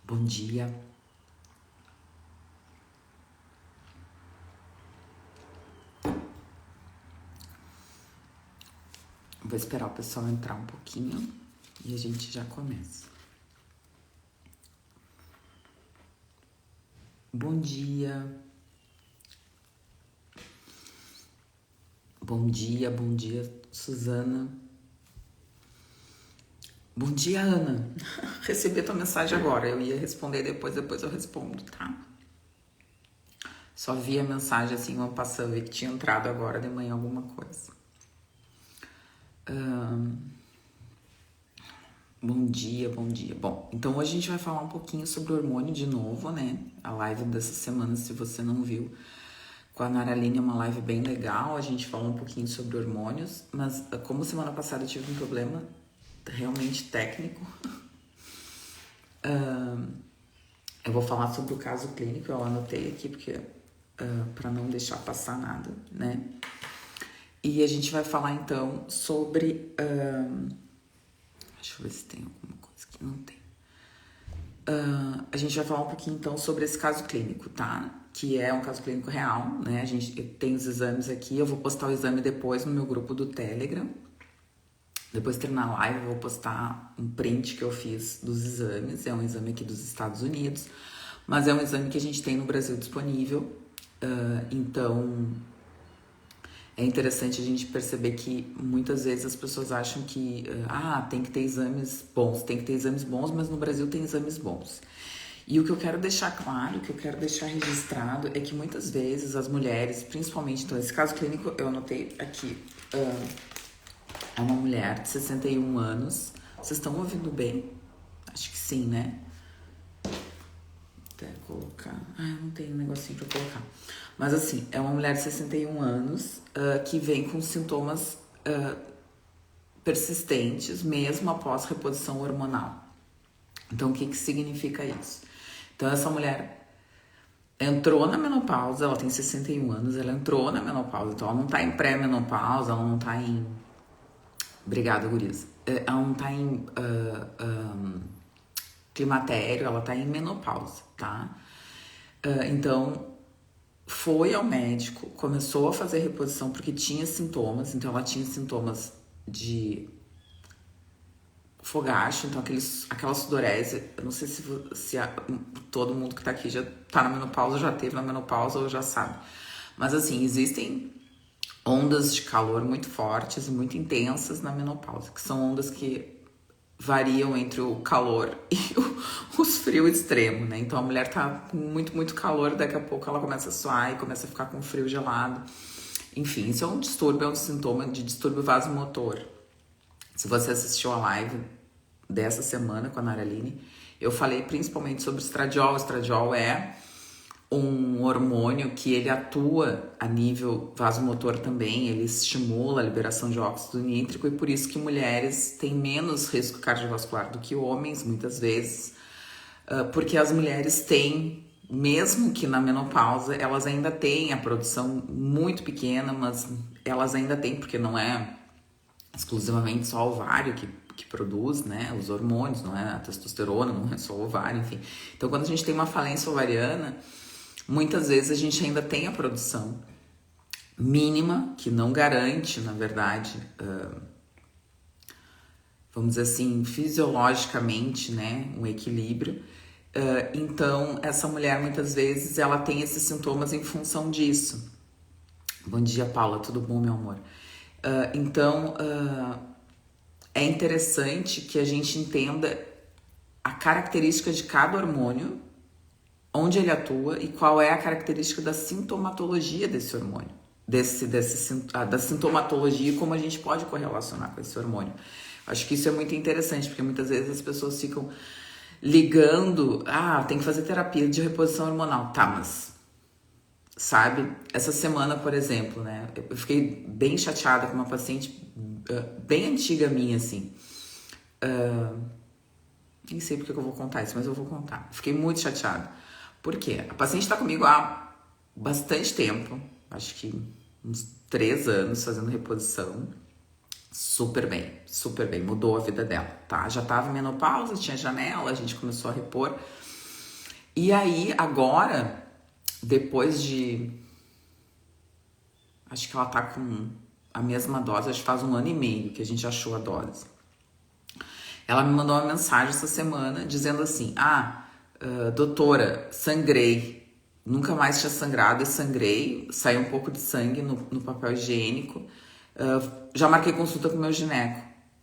Bom dia. Vou esperar o pessoal entrar um pouquinho e a gente já começa. Bom dia. Bom dia, Suzana. Bom dia, Ana. Recebi a tua mensagem agora. Eu ia responder depois eu respondo, tá? Só vi a mensagem assim, uma passando, vi que tinha entrado agora de manhã alguma coisa. Bom dia. Bom, então hoje a gente vai falar um pouquinho sobre hormônio de novo, né? A live dessa semana, se você não viu, com a Naraline é uma live bem legal. A gente falou um pouquinho sobre hormônios, mas como semana passada eu tive um problema realmente técnico, eu vou falar sobre o caso clínico. Eu anotei aqui porque para não deixar passar nada, né? E a gente vai falar então sobre deixa eu ver se tem alguma coisa que não tem. A gente vai falar um pouquinho então sobre esse caso clínico, tá? Que é um caso clínico real, né? Eu tenho os exames aqui, eu vou postar o exame depois no meu grupo do Telegram. Depois de terminar a live, eu vou postar um print que eu fiz dos exames. É um exame aqui dos Estados Unidos, mas é um exame que a gente tem no Brasil disponível. Então, é interessante a gente perceber que muitas vezes as pessoas acham que tem que ter exames bons, mas no Brasil tem exames bons. E o que eu quero deixar claro, o que eu quero deixar registrado é que muitas vezes as mulheres, principalmente, então esse caso clínico eu anotei aqui, é uma mulher de 61 anos. Vocês estão ouvindo bem? Acho que sim, né? Até colocar. Eu não tenho um negocinho pra colocar. Mas assim, é uma mulher de 61 anos que vem com sintomas persistentes mesmo após reposição hormonal. Então, o que significa isso? Então, essa mulher entrou na menopausa, ela tem 61 anos, ela entrou na menopausa, então ela não tá em pré-menopausa, ela não tá em... Obrigada, gurias. Ela não tá em climatério, ela tá em menopausa, tá? Então, foi ao médico, começou a fazer reposição porque tinha sintomas, então ela tinha sintomas de fogacho, então aquela sudorese. Eu não sei se todo mundo que tá aqui já tá na menopausa, já teve na menopausa ou já sabe. Mas assim, existem ondas de calor muito fortes e muito intensas na menopausa, que são ondas que variam entre o calor e os frios extremos, né? Então a mulher tá com muito calor, daqui a pouco ela começa a suar e começa a ficar com frio gelado. Enfim, isso é um distúrbio, é um sintoma de distúrbio vasomotor. Se você assistiu a live dessa semana com a Naraline, eu falei principalmente sobre o estradiol. O estradiol é um hormônio que ele atua a nível vasomotor também, ele estimula a liberação de óxido nítrico e por isso que mulheres têm menos risco cardiovascular do que homens, muitas vezes, porque as mulheres têm, mesmo que na menopausa, elas ainda têm a produção muito pequena, mas elas ainda têm, porque não é exclusivamente só o ovário que produz, né, os hormônios, não é a testosterona, não é só o ovário, enfim. Então, quando a gente tem uma falência ovariana, muitas vezes a gente ainda tem a produção mínima, que não garante, na verdade, vamos dizer assim, fisiologicamente, né, um equilíbrio. Então, essa mulher, muitas vezes, ela tem esses sintomas em função disso. Bom dia, Paula, tudo bom, meu amor? Então, é interessante que a gente entenda a característica de cada hormônio, onde ele atua e qual é a característica da sintomatologia desse hormônio, da sintomatologia e como a gente pode correlacionar com esse hormônio. Acho que isso é muito interessante, porque muitas vezes as pessoas ficam ligando, tem que fazer terapia de reposição hormonal. Tá, mas, sabe, essa semana, por exemplo, né, eu fiquei bem chateada com uma paciente bem antiga minha, assim. Nem sei porque que eu vou contar isso, mas eu vou contar. Fiquei muito chateada. Por quê? A paciente está comigo há bastante tempo, acho que uns 3 anos fazendo reposição. Super bem, mudou a vida dela, tá? Já tava em menopausa, tinha janela, a gente começou a repor. E aí, agora, depois de... Acho que ela tá com a mesma dose, acho que faz 1 ano e meio que a gente achou a dose. Ela me mandou uma mensagem essa semana dizendo assim, doutora, sangrei, nunca mais tinha sangrado e sangrei, saiu um pouco de sangue no papel higiênico, já marquei consulta com o meu gineco.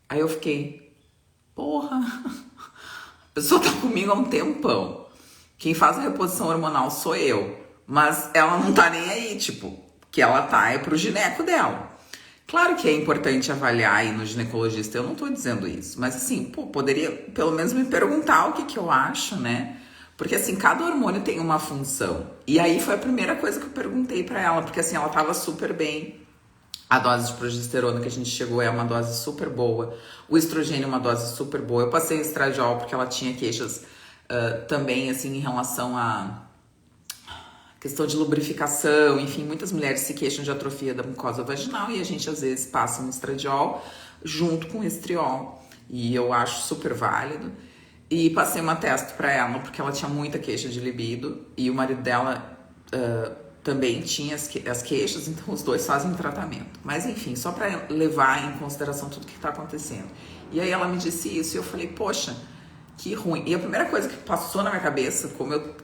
Aí eu fiquei, porra, a pessoa tá comigo há um tempão, quem faz a reposição hormonal sou eu, mas ela não tá nem aí, tipo, que ela tá é pro gineco dela. Claro que é importante avaliar aí no ginecologista, eu não tô dizendo isso, mas assim, poderia pelo menos me perguntar o que eu acho, né? Porque assim, cada hormônio tem uma função. E aí foi a primeira coisa que eu perguntei pra ela, porque assim, ela tava super bem. A dose de progesterona que a gente chegou é uma dose super boa. O estrogênio é uma dose super boa. Eu passei o estradiol porque ela tinha queixas também, assim, em relação a questão de lubrificação, enfim, muitas mulheres se queixam de atrofia da mucosa vaginal e a gente às vezes passa um estradiol junto com estriol e eu acho super válido. E passei uma testo para ela porque ela tinha muita queixa de libido e o marido dela também tinha as queixas, então os dois fazem tratamento. Mas enfim, só para levar em consideração tudo que está acontecendo. E aí ela me disse isso e eu falei, poxa, que ruim. E a primeira coisa que passou na minha cabeça,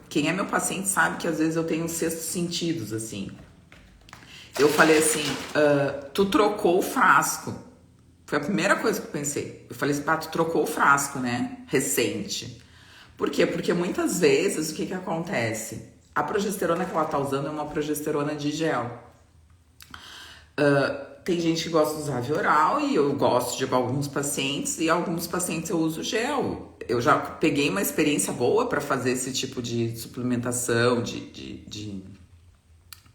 quem é meu paciente sabe que às vezes eu tenho sextos sentidos, assim. Eu falei assim, tu trocou o frasco. Foi a primeira coisa que eu pensei. Eu falei assim, tu trocou o frasco, né? Recente. Por quê? Porque muitas vezes o que acontece? A progesterona que ela tá usando é uma progesterona de gel. Tem gente que gosta de usar via oral e eu gosto de alguns pacientes e alguns pacientes eu uso gel. Eu já peguei uma experiência boa para fazer esse tipo de suplementação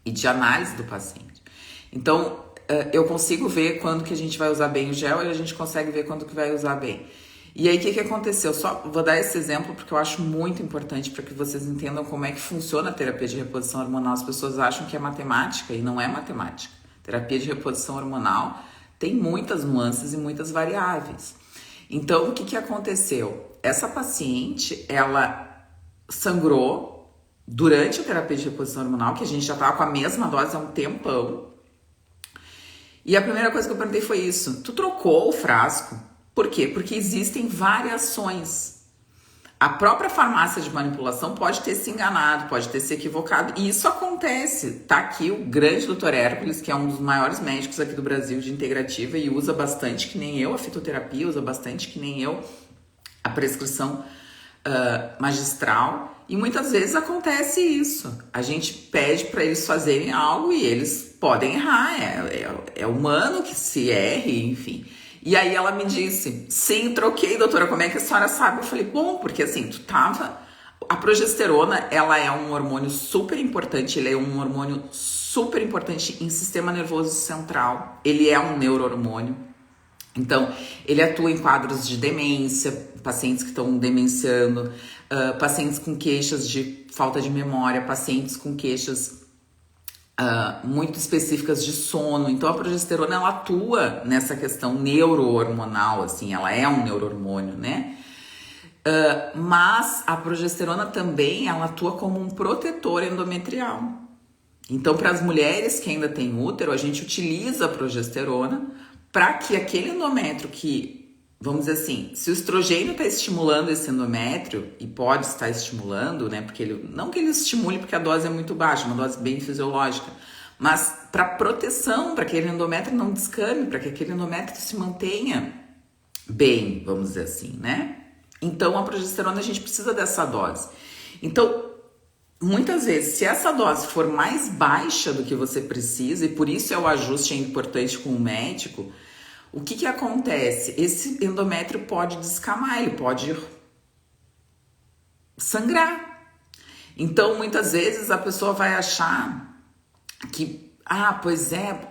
e de análise do paciente. Então, eu consigo ver quando que a gente vai usar bem o gel e a gente consegue ver quando que vai usar bem. E aí, o que aconteceu? Só vou dar esse exemplo porque eu acho muito importante para que vocês entendam como é que funciona a terapia de reposição hormonal. As pessoas acham que é matemática e não é matemática. Terapia de reposição hormonal tem muitas nuances e muitas variáveis. Então, o que aconteceu? Essa paciente, ela sangrou durante a terapia de reposição hormonal, que a gente já estava com a mesma dose há um tempão. E a primeira coisa que eu perguntei foi isso. Tu trocou o frasco? Por quê? Porque existem variações. A própria farmácia de manipulação pode ter se enganado, pode ter se equivocado. E isso acontece. Tá aqui o grande Dr. Hércules, que é um dos maiores médicos aqui do Brasil de integrativa e usa bastante, que nem eu, a fitoterapia, usa bastante, que nem eu, a prescrição magistral. E muitas vezes acontece isso. A gente pede para eles fazerem algo e eles podem errar. É humano que se erre, enfim. E aí ela me disse, sim, troquei, doutora, como é que a senhora sabe? Eu falei, bom, porque assim, a progesterona, ela é um hormônio super importante, ele é um hormônio super importante em sistema nervoso central, ele é um neurohormônio. Então, ele atua em quadros de demência, pacientes que estão demenciando, pacientes com queixas de falta de memória, pacientes com queixas muito específicas de sono. Então a progesterona ela atua nessa questão neurohormonal, assim, ela é um neurohormônio, né? Mas a progesterona também ela atua como um protetor endometrial. Então, para as mulheres que ainda têm útero, a gente utiliza a progesterona para que aquele endométrio que, vamos dizer assim, se o estrogênio está estimulando esse endométrio, e pode estar estimulando, né? Porque não que ele estimule porque a dose é muito baixa, uma dose bem fisiológica, mas para proteção, para que aquele endométrio não descame, para que aquele endométrio se mantenha bem, vamos dizer assim, né? Então, a progesterona a gente precisa dessa dose. Então, muitas vezes, se essa dose for mais baixa do que você precisa, e por isso o ajuste é importante com o médico, o que acontece? Esse endométrio pode descamar, ele pode sangrar. Então, muitas vezes a pessoa vai achar que, pois é,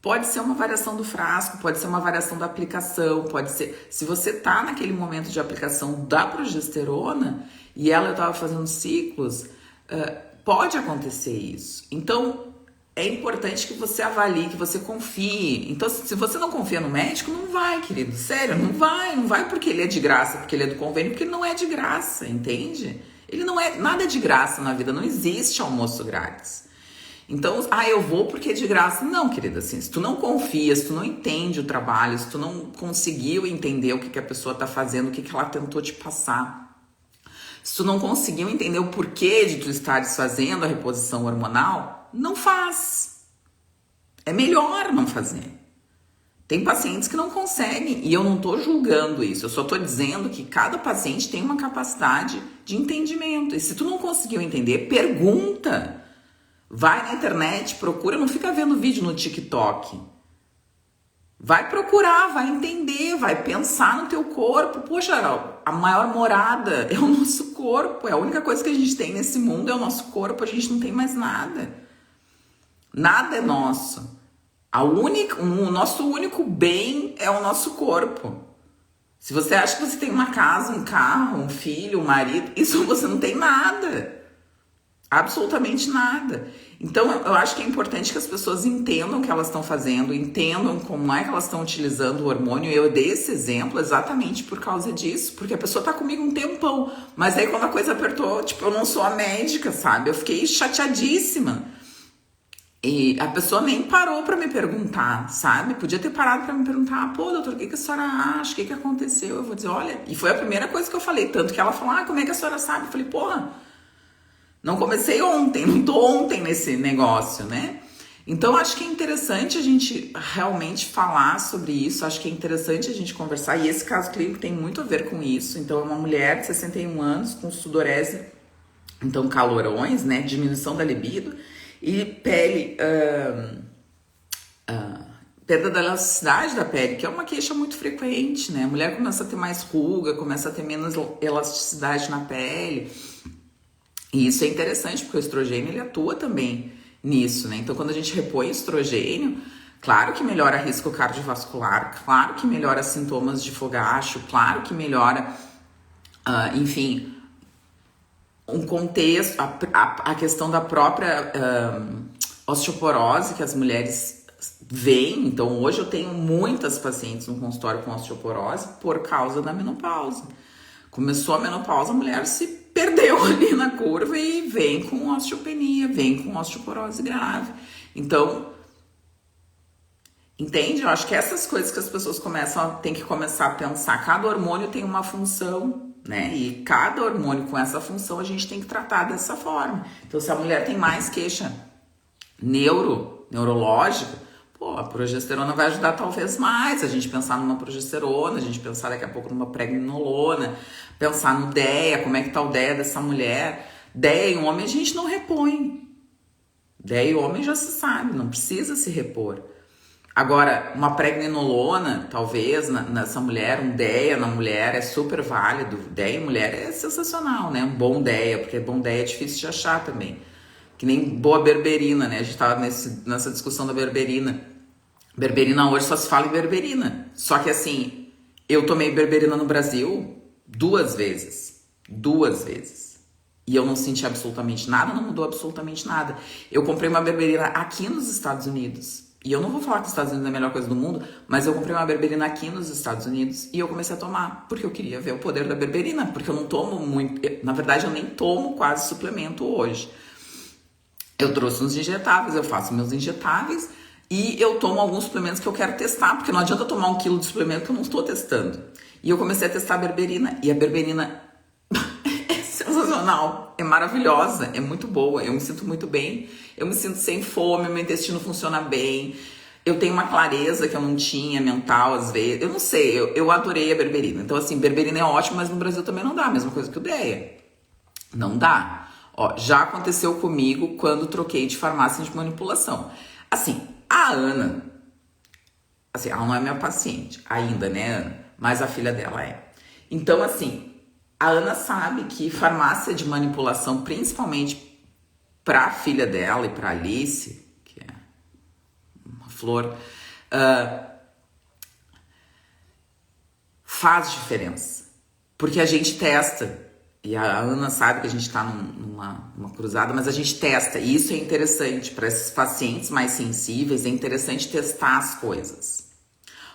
pode ser uma variação do frasco, pode ser uma variação da aplicação, pode ser... Se você tá naquele momento de aplicação da progesterona e ela estava fazendo ciclos, pode acontecer isso. Então, é importante que você avalie, que você confie. Então, se você não confia no médico, não vai, querido. Sério, não vai porque ele é de graça, porque ele é do convênio, porque não é de graça, entende? Ele não é nada de graça na vida, não existe almoço grátis. Então, eu vou porque é de graça. Não, querida, assim, se tu não confia, se tu não entende o trabalho, se tu não conseguiu entender o que a pessoa tá fazendo, o que ela tentou te passar, se tu não conseguiu entender o porquê de tu estares fazendo a reposição hormonal, não faz. É melhor não fazer. Tem pacientes que não conseguem, e eu não tô julgando isso, eu só tô dizendo que cada paciente tem uma capacidade de entendimento. E se tu não conseguiu entender, pergunta. Vai na internet, procura, não fica vendo vídeo no TikTok. Vai procurar, vai entender, vai pensar no teu corpo. Poxa, a maior morada é o nosso corpo, é a única coisa que a gente tem nesse mundo, é o nosso corpo, a gente não tem mais nada. Nada é nosso. O nosso único bem é o nosso corpo. Se você acha que você tem uma casa, um carro, um filho, um marido, isso você não tem nada. Absolutamente nada. Então, eu acho que é importante que as pessoas entendam o que elas estão fazendo, entendam como é que elas estão utilizando o hormônio. Eu dei esse exemplo exatamente por causa disso, porque a pessoa tá comigo um tempão, mas aí quando a coisa apertou, tipo, eu não sou a médica, sabe? Eu fiquei chateadíssima. E a pessoa nem parou pra me perguntar, sabe? Podia ter parado pra me perguntar, pô, doutor, o que a senhora acha? O que aconteceu? Eu vou dizer, olha... E foi a primeira coisa que eu falei, tanto que ela falou, como é que a senhora sabe? Eu falei, porra, não comecei ontem, não tô ontem nesse negócio, né? Então, acho que é interessante a gente realmente falar sobre isso, acho que é interessante a gente conversar, e esse caso clínico tem muito a ver com isso. Então, é uma mulher de 61 anos com sudorese, então calorões, né? Diminuição da libido, e pele, perda da elasticidade da pele, que é uma queixa muito frequente, né? A mulher começa a ter mais ruga, começa a ter menos elasticidade na pele. E isso é interessante, porque o estrogênio, ele atua também nisso, né? Então, quando a gente repõe estrogênio, claro que melhora risco cardiovascular, claro que melhora sintomas de fogacho, claro que melhora, enfim... um contexto, a questão da própria osteoporose que as mulheres veem. Então, hoje eu tenho muitas pacientes no consultório com osteoporose por causa da menopausa. Começou a menopausa, a mulher se perdeu ali na curva e vem com osteopenia, vem com osteoporose grave. Então, entende? Eu acho que essas coisas que as pessoas têm que começar a pensar. Cada hormônio tem uma função, né? E cada hormônio com essa função a gente tem que tratar dessa forma. Então, se a mulher tem mais queixa neurológica, pô, a progesterona vai ajudar talvez mais. A gente pensar numa progesterona, a gente pensar daqui a pouco numa pregnenolona, pensar no DEA, como é que tá o DEA dessa mulher. DEA em homem a gente não repõe. DEA em homem já se sabe, não precisa se repor. Agora, uma pregnenolona, talvez, nessa mulher, um DEA na mulher é super válido. DEA em mulher é sensacional, né? Um bom DEA, porque bom DEA é difícil de achar também. Que nem boa berberina, né? A gente tava nessa discussão da berberina. Berberina hoje só se fala em berberina. Só que assim, eu tomei berberina no Brasil 2 vezes. 2 vezes. E eu não senti absolutamente nada, não mudou absolutamente nada. Eu comprei uma berberina aqui nos Estados Unidos. E eu não vou falar que os Estados Unidos é a melhor coisa do mundo, mas eu comprei uma berberina aqui nos Estados Unidos e eu comecei a tomar, porque eu queria ver o poder da berberina, porque eu não tomo muito, na verdade eu nem tomo quase suplemento hoje. Eu trouxe uns injetáveis, eu faço meus injetáveis e eu tomo alguns suplementos que eu quero testar, porque não adianta eu tomar 1 quilo de suplemento que eu não estou testando. E eu comecei a testar a berberina, e a berberina é sensacional, é maravilhosa, é muito boa, eu me sinto muito bem, eu me sinto sem fome, meu intestino funciona bem, eu tenho uma clareza que eu não tinha mental às vezes, eu não sei, eu adorei a berberina. Então assim, berberina é ótimo, mas no Brasil também não dá, a mesma coisa que o DEA, não dá. Ó, já aconteceu comigo quando troquei de farmácia de manipulação. Assim, a Ana, assim, ela não é minha paciente ainda, né, Ana? Mas a filha dela é. Então, assim, a Ana sabe que farmácia de manipulação, principalmente para a filha dela e para Alice, que é uma flor, faz diferença. Porque a gente testa. E a Ana sabe que a gente está numa cruzada, mas a gente testa. E isso é interessante para esses pacientes mais sensíveis, é interessante testar as coisas.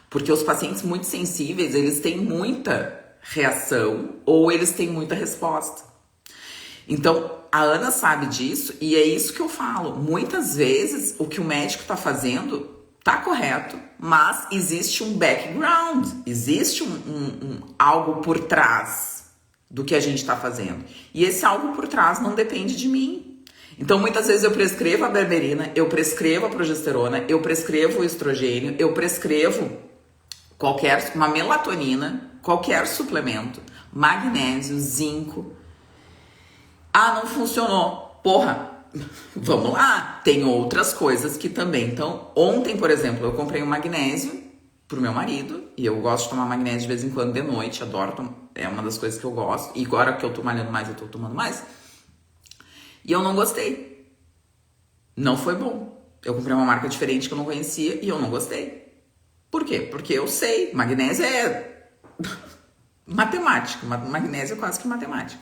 Porque os pacientes muito sensíveis, eles têm muita reação ou eles têm muita resposta. Então, a Ana sabe disso e é isso que eu falo. Muitas vezes, o que o médico tá fazendo tá correto, mas existe um background, existe algo por trás do que a gente tá fazendo. E esse algo por trás não depende de mim. Então, muitas vezes eu prescrevo a berberina, eu prescrevo a progesterona, eu prescrevo o estrogênio, eu prescrevo uma melatonina, qualquer suplemento, magnésio, zinco. Ah, não funcionou. Porra, vamos lá. Tem outras coisas que também. Então, ontem, por exemplo, eu comprei um magnésio pro meu marido. E eu gosto de tomar magnésio de vez em quando de noite. Adoro tomar. É uma das coisas que eu gosto. E agora que eu tô malhando mais, eu tô tomando mais. E eu não gostei. Não foi bom. Eu comprei uma marca diferente que eu não conhecia e eu não gostei. Por quê? Porque eu sei. Magnésio é matemática. Magnésio é quase que matemática.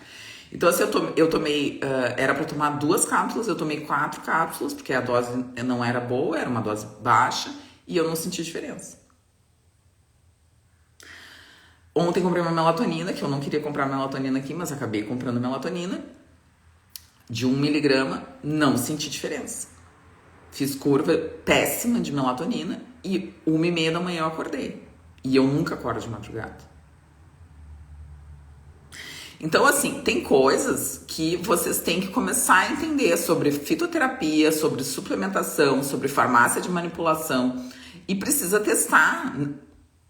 Então, assim, eu tomei, era pra tomar 2 cápsulas, eu tomei 4 cápsulas, porque a dose não era boa, era uma dose baixa, e eu não senti diferença. Ontem comprei uma melatonina, que eu não queria comprar melatonina aqui, mas acabei comprando melatonina, de 1 miligrama, não senti diferença. Fiz curva péssima de melatonina, e 1h30 da manhã eu acordei. E eu nunca acordo de madrugada. Então, assim, tem coisas que vocês têm que começar a entender sobre fitoterapia, sobre suplementação, sobre farmácia de manipulação e precisa testar.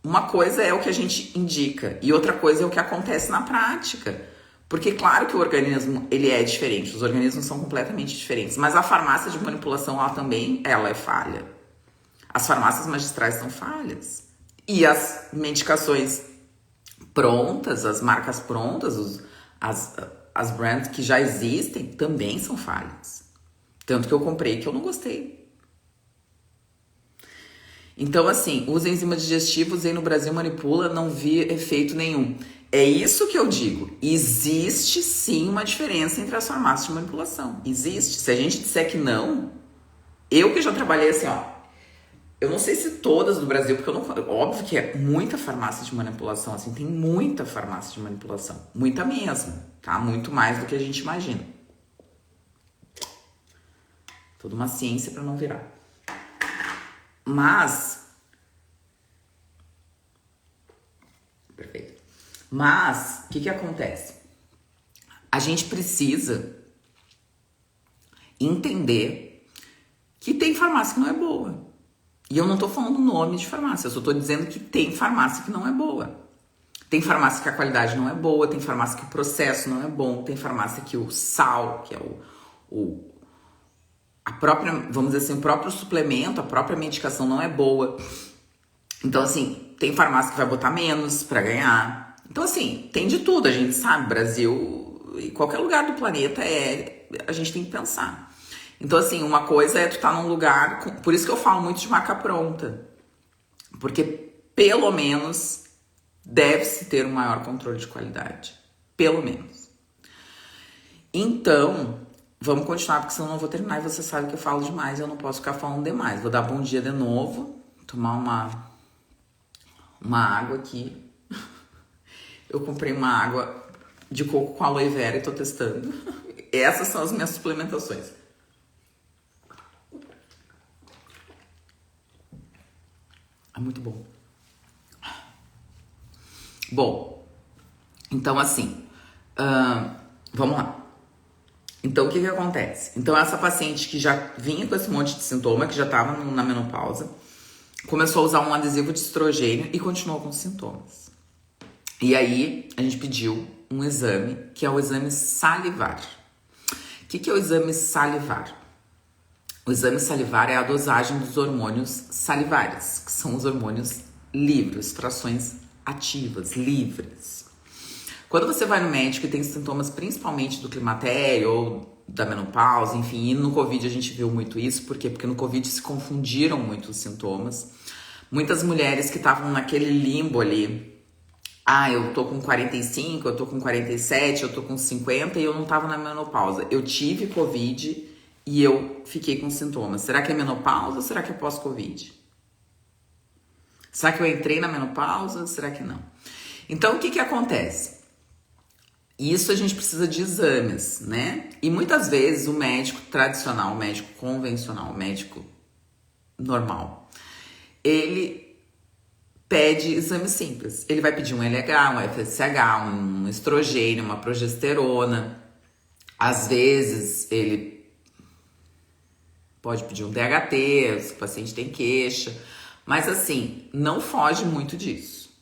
Uma coisa é o que a gente indica e outra coisa é o que acontece na prática. Porque claro que o organismo, ele é diferente, os organismos são completamente diferentes, mas a farmácia de manipulação, ela é falha. As farmácias magistrais são falhas. E as medicações prontas, as marcas prontas, as brands que já existem também são falhas. Tanto que eu comprei que eu não gostei. Então, assim, usa enzima digestiva, usei no Brasil, manipula, não vi efeito nenhum. É isso que eu digo. Existe sim uma diferença entre as farmácias de manipulação. Existe. Se a gente disser que não, eu que já trabalhei assim, ó. Eu não sei se todas do Brasil, porque eu não. Óbvio que é muita farmácia de manipulação, assim, tem muita farmácia de manipulação. Muita mesmo, tá? Muito mais do que a gente imagina. Toda uma ciência pra não virar. Mas. Perfeito. Mas, o que acontece? A gente precisa entender que tem farmácia que não é boa. E eu não tô falando o nome de farmácia, eu só tô dizendo que tem farmácia que não é boa. Tem farmácia que a qualidade não é boa, tem farmácia que o processo não é bom, tem farmácia que o sal, que é a própria, vamos dizer assim, o próprio suplemento, a própria medicação não é boa. Então, assim, tem farmácia que vai botar menos pra ganhar. Então, assim, tem de tudo, a gente sabe, Brasil e qualquer lugar do planeta a gente tem que pensar. Então, assim, uma coisa é tu tá num lugar... Por isso que eu falo muito de marca pronta. Porque, pelo menos, deve-se ter um maior controle de qualidade. Pelo menos. Então, vamos continuar, porque senão eu não vou terminar. E você sabe que eu falo demais, eu não posso ficar falando demais. Vou dar bom dia de novo. Tomar uma água aqui. Eu comprei uma água de coco com aloe vera e tô testando. Essas são as minhas suplementações. É muito bom. Bom, então assim, vamos lá. Então o que acontece? Então essa paciente que já vinha com esse monte de sintoma, que já estava na menopausa, começou a usar um adesivo de estrogênio e continuou com os sintomas. E aí a gente pediu um exame, que é o exame salivar. O que é o exame salivar? O exame salivar é a dosagem dos hormônios salivares, que são os hormônios livres, frações ativas, livres. Quando você vai no médico e tem sintomas principalmente do climatério ou da menopausa, enfim, e no Covid a gente viu muito isso, por quê? Porque no Covid se confundiram muito os sintomas. Muitas mulheres que estavam naquele limbo ali, eu tô com 45, eu tô com 47, eu tô com 50 e eu não tava na menopausa. Eu tive Covid e eu fiquei com sintomas. Será que é menopausa ou será que é pós-Covid? Será que eu entrei na menopausa ou será que não? Então, o que acontece? Isso a gente precisa de exames, né? E muitas vezes o médico tradicional, o médico convencional, o médico normal, ele pede exames simples. Ele vai pedir um LH, um FSH, um estrogênio, uma progesterona. Às vezes ele pode pedir um DHT, se o paciente tem queixa. Mas assim, não foge muito disso.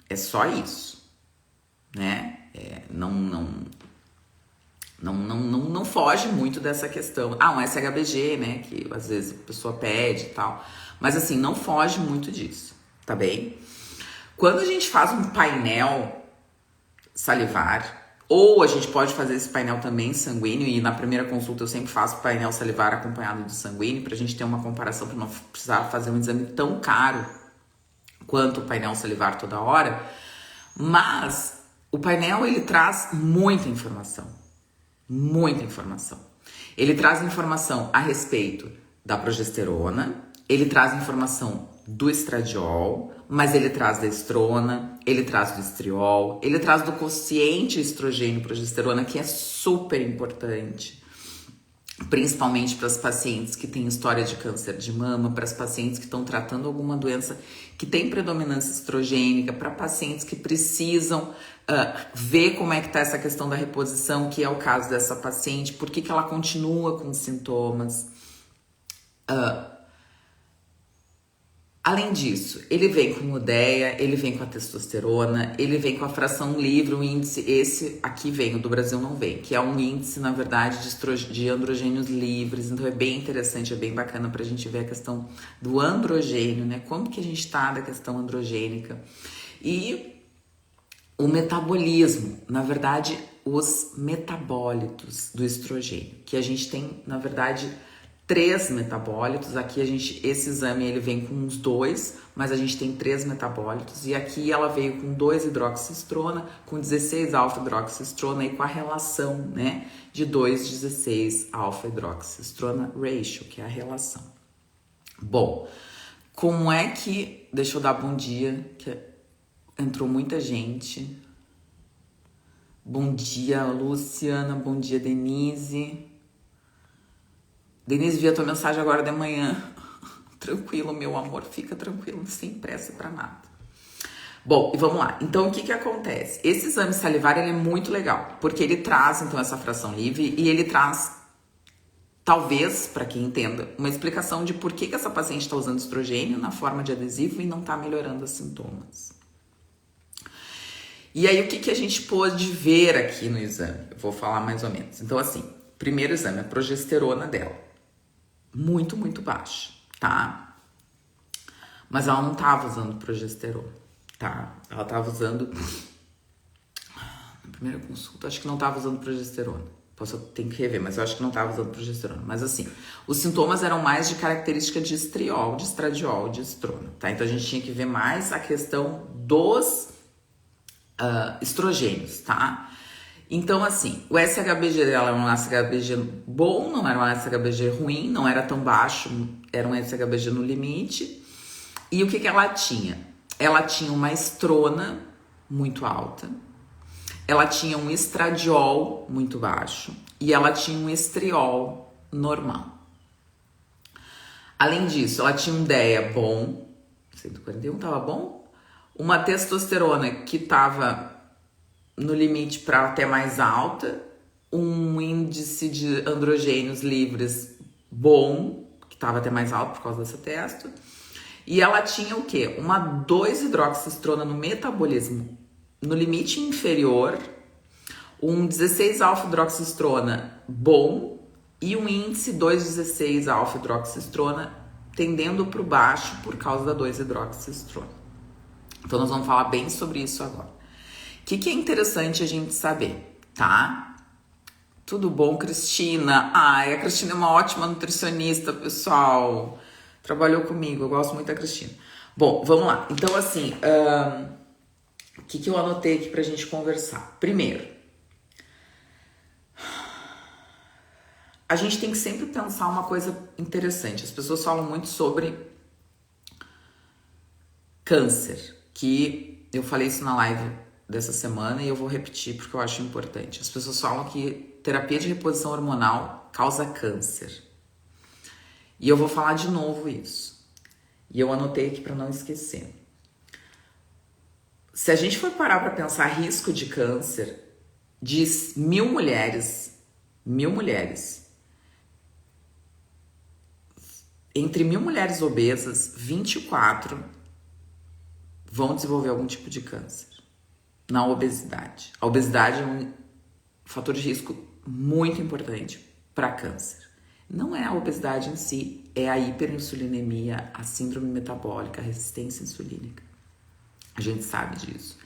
É só isso, né? Não foge muito dessa questão. Um SHBG, né? Que às vezes a pessoa pede e tal. Mas assim, não foge muito disso, tá bem? Quando a gente faz um painel salivar, ou a gente pode fazer esse painel também sanguíneo, e na primeira consulta eu sempre faço painel salivar acompanhado de sanguíneo, pra gente ter uma comparação, pra não precisar fazer um exame tão caro quanto o painel salivar toda hora. Mas o painel, ele traz muita informação. Muita informação. Ele traz informação a respeito da progesterona, ele traz informação do estradiol, mas ele traz da estrona, ele traz do estriol, ele traz do quociente estrogênio-progesterona, que é super importante, principalmente para as pacientes que têm história de câncer de mama, para as pacientes que estão tratando alguma doença que tem predominância estrogênica, para pacientes que precisam ver como é que está essa questão da reposição, que é o caso dessa paciente, por que ela continua com sintomas. Além disso, ele vem com udeia, ele vem com a testosterona, ele vem com a fração livre, o índice, esse aqui vem, o do Brasil não vem, que é um índice, na verdade, de androgênios livres. Então é bem interessante, é bem bacana pra gente ver a questão do androgênio, né? Como que a gente tá da questão androgênica. E o metabolismo, na verdade, os metabólitos do estrogênio, que a gente tem, na verdade, 3 metabólitos. Aqui esse exame ele vem com uns 2, mas a gente tem 3 metabólitos. E aqui ela veio com 2-hidroxistrona, com 16-alfa-hidroxistrona e com a relação, né, de 2-16-alfa-hidroxistrona ratio, que é a relação. Bom, como é que... Deixa eu dar bom dia, que entrou muita gente. Bom dia, Luciana. Bom dia, Denise. Denise, vi a tua mensagem agora de manhã. Tranquilo, meu amor, fica tranquilo, sem pressa pra nada. Bom, e vamos lá. Então, o que acontece? Esse exame salivar, ele é muito legal, porque ele traz, então, essa fração livre e ele traz, talvez, para quem entenda, uma explicação de por que essa paciente está usando estrogênio na forma de adesivo e não está melhorando os sintomas. E aí, o que a gente pôde ver aqui no exame? Eu vou falar mais ou menos. Então, assim, primeiro exame, a progesterona dela. Muito, muito baixa, tá? Mas ela não tava usando progesterona, tá? Ela tava usando... Na primeira consulta, acho que não tava usando progesterona. Tem que rever, mas eu acho que não tava usando progesterona. Mas assim, os sintomas eram mais de característica de estriol, de estradiol, de estrona, tá? Então a gente tinha que ver mais a questão dos estrogênios, tá? Então, assim, o SHBG dela era um SHBG bom, não era um SHBG ruim, não era tão baixo, era um SHBG no limite. E o que ela tinha? Ela tinha uma estrona muito alta, ela tinha um estradiol muito baixo e ela tinha um estriol normal. Além disso, ela tinha um DEA bom, 141 tava bom, uma testosterona que tava no limite para até mais alta, um índice de androgênios livres bom, que estava até mais alto por causa dessa testo, e ela tinha o quê? Uma 2-hidroxistrona no metabolismo no limite inferior, um 16-alfa-hidroxistrona bom e um índice 2,16-alfa-hidroxistrona tendendo para o baixo por causa da 2-hidroxistrona. Então nós vamos falar bem sobre isso agora. O que é interessante a gente saber, tá? Tudo bom, Cristina? Ai, a Cristina é uma ótima nutricionista, pessoal. Trabalhou comigo, eu gosto muito da Cristina. Bom, vamos lá. Então, assim, o que eu anotei aqui pra gente conversar? Primeiro, a gente tem que sempre pensar uma coisa interessante. As pessoas falam muito sobre câncer, que eu falei isso na live dessa semana e eu vou repetir porque eu acho importante. As pessoas falam que terapia de reposição hormonal causa câncer. E eu vou falar de novo isso. E eu anotei aqui para não esquecer. Se a gente for parar para pensar risco de câncer, de 1.000 mulheres, entre 1.000 mulheres obesas, 24 vão desenvolver algum tipo de câncer na obesidade. A obesidade é um fator de risco muito importante para câncer. Não é a obesidade em si, é a hiperinsulinemia, a síndrome metabólica, a resistência insulínica. A gente sabe disso.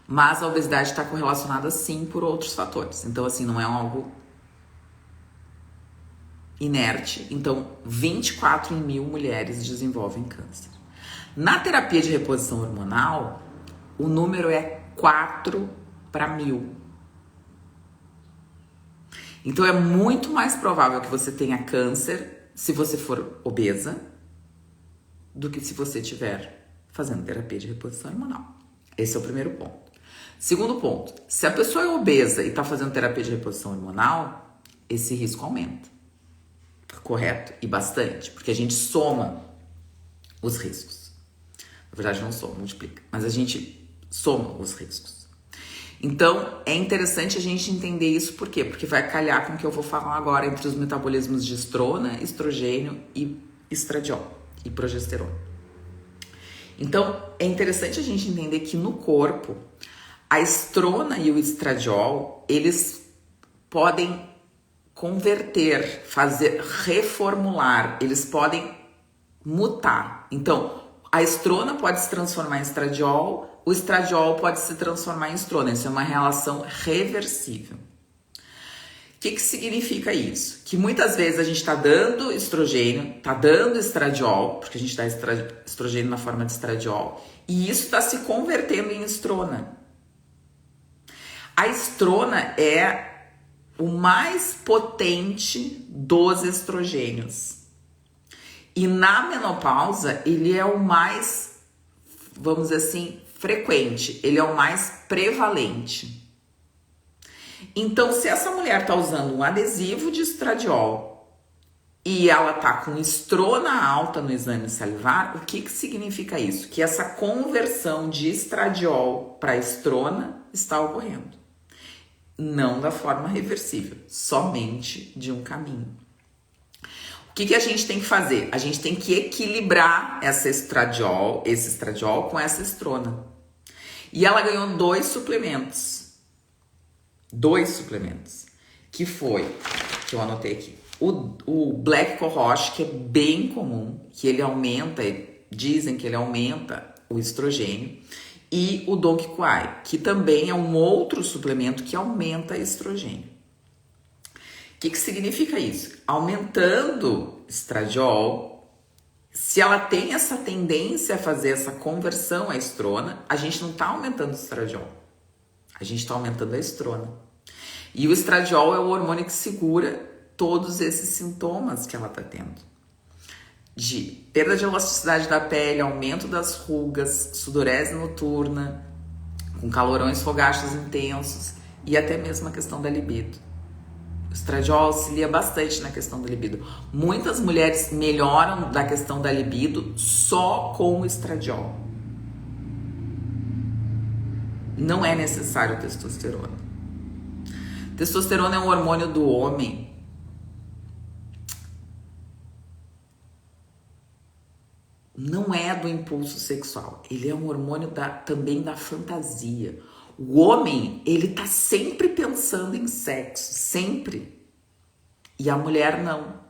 Mas a obesidade está correlacionada sim por outros fatores. Então, assim, não é algo inerte. Então, 24 em 1.000 mulheres desenvolvem câncer. Na terapia de reposição hormonal, o número é 4 para 1.000. Então, é muito mais provável que você tenha câncer se você for obesa do que se você estiver fazendo terapia de reposição hormonal. Esse é o primeiro ponto. Segundo ponto, se a pessoa é obesa e está fazendo terapia de reposição hormonal, esse risco aumenta. Correto? E bastante, porque a gente soma os riscos. Na verdade, não soma, multiplica, mas a gente soma os riscos. Então, é interessante a gente entender isso, por quê? Porque vai calhar com o que eu vou falar agora entre os metabolismos de estrona, estrogênio e estradiol e progesterona. Então, é interessante a gente entender que no corpo, a estrona e o estradiol, eles podem converter, fazer, reformular, eles podem mutar. Então, a estrona pode se transformar em estradiol, o estradiol pode se transformar em estrona. Isso é uma relação reversível. O que significa isso? Que muitas vezes a gente está dando estrogênio, está dando estradiol, porque a gente dá estrogênio na forma de estradiol, e isso está se convertendo em estrona. A estrona é o mais potente dos estrogênios. E na menopausa, ele é o mais, vamos dizer assim, frequente, ele é o mais prevalente. Então, se essa mulher está usando um adesivo de estradiol e ela está com estrona alta no exame salivar, o que significa isso? Que essa conversão de estradiol para estrona está ocorrendo. Não da forma reversível, somente de um caminho. O que a gente tem que fazer? A gente tem que equilibrar esse estradiol com essa estrona. E ela ganhou 2 suplementos. 2 suplementos. Que foi, que eu anotei aqui. O Black Cohosh, que é bem comum, que ele aumenta, dizem que ele aumenta o estrogênio. E o Dong Quai, que também é um outro suplemento que aumenta estrogênio. O que significa isso? Aumentando estradiol, se ela tem essa tendência a fazer essa conversão à estrona, a gente não está aumentando o estradiol, a gente está aumentando a estrona. E o estradiol é o hormônio que segura todos esses sintomas que ela está tendo. De perda de elasticidade da pele, aumento das rugas, sudorese noturna, com calorões fogachos intensos e até mesmo a questão da libido. O estradiol auxilia bastante na questão da libido. Muitas mulheres melhoram da questão da libido só com o estradiol. Não é necessário testosterona. Testosterona é um hormônio do homem. Não é do impulso sexual. Ele é um hormônio também da fantasia. O homem, ele tá sempre pensando em sexo, sempre. E a mulher não.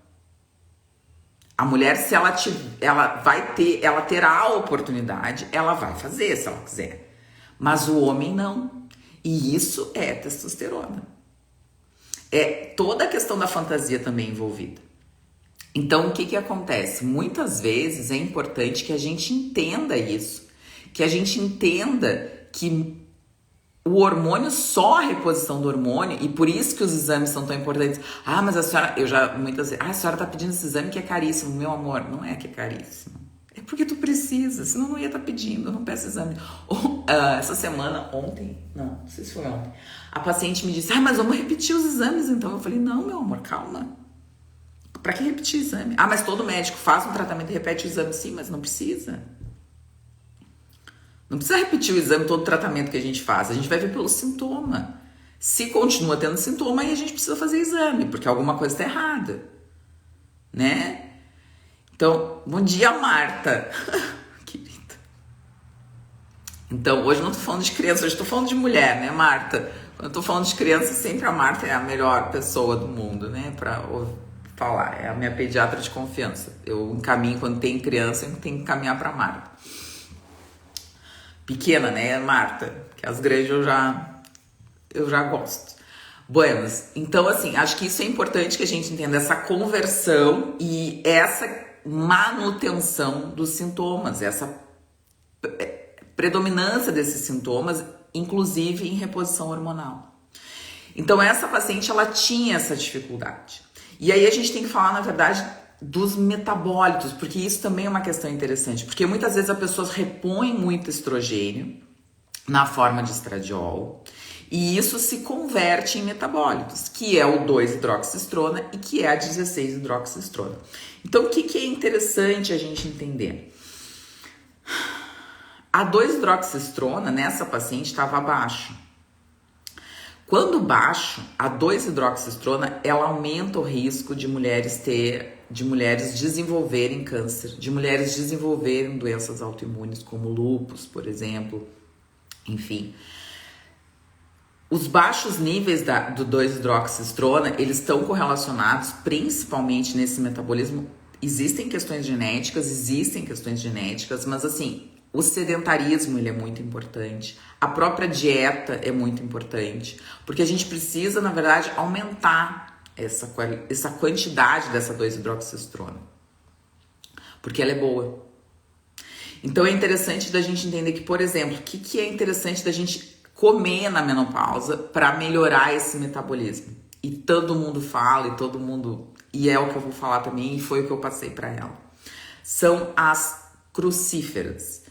A mulher, se ela terá a oportunidade, ela vai fazer se ela quiser. Mas o homem não. E isso é testosterona. É toda a questão da fantasia também envolvida. Então, o que acontece? Muitas vezes é importante que a gente entenda isso. Que a gente entenda que o hormônio, só a reposição do hormônio, e por isso que os exames são tão importantes. Mas a senhora, muitas vezes, a senhora tá pedindo esse exame que é caríssimo. Meu amor, não é que é caríssimo. É porque tu precisa, senão não ia estar pedindo, não peça exame. Essa semana, ontem, não sei se foi ontem, a paciente me disse, mas vamos repetir os exames então. Eu falei, não, meu amor, calma. Pra que repetir o exame? Mas todo médico faz um tratamento e repete o exame, sim, mas não precisa. Não precisa repetir o exame, todo o tratamento que a gente faz. A gente vai ver pelo sintoma. Se continua tendo sintoma, aí a gente precisa fazer exame, porque alguma coisa está errada, né? Então, bom dia, Marta. Querida. Então, hoje não tô falando de criança, hoje tô falando de mulher, né, Marta? Quando eu tô falando de criança, sempre a Marta é a melhor pessoa do mundo, né, pra falar. É a minha pediatra de confiança. Eu encaminho, quando tem criança, eu tenho que encaminhar pra Marta. Pequena, né, Marta? Que as grandes eu já gosto. Buenas. Então, assim, acho que isso é importante que a gente entenda essa conversão e essa manutenção dos sintomas, essa predominância desses sintomas, inclusive em reposição hormonal. Então, essa paciente, ela tinha essa dificuldade. E aí a gente tem que falar, na verdade, dos metabólitos, porque isso também é uma questão interessante, porque muitas vezes as pessoas repõem muito estrogênio na forma de estradiol, e isso se converte em metabólitos, que é o 2-hidroxistrona e que é a 16-hidroxistrona. Então, o que é interessante a gente entender? A 2-hidroxistrona nessa paciente estava abaixo. Quando baixo, a 2-hidroxistrona, ela aumenta o risco de mulheres desenvolverem câncer, de mulheres desenvolverem doenças autoimunes como lúpus, por exemplo, enfim. Os baixos níveis do 2-hidroxistrona, eles estão correlacionados principalmente nesse metabolismo. Existem questões genéticas, mas assim, o sedentarismo ele é muito importante. A própria dieta é muito importante, porque a gente precisa, na verdade, aumentar essa quantidade dessa 2-hidroxistrona, porque ela é boa. Então é interessante da gente entender que, por exemplo, o que é interessante da gente comer na menopausa para melhorar esse metabolismo. E todo mundo fala, e é o que eu vou falar também, e foi o que eu passei para ela. São as crucíferas.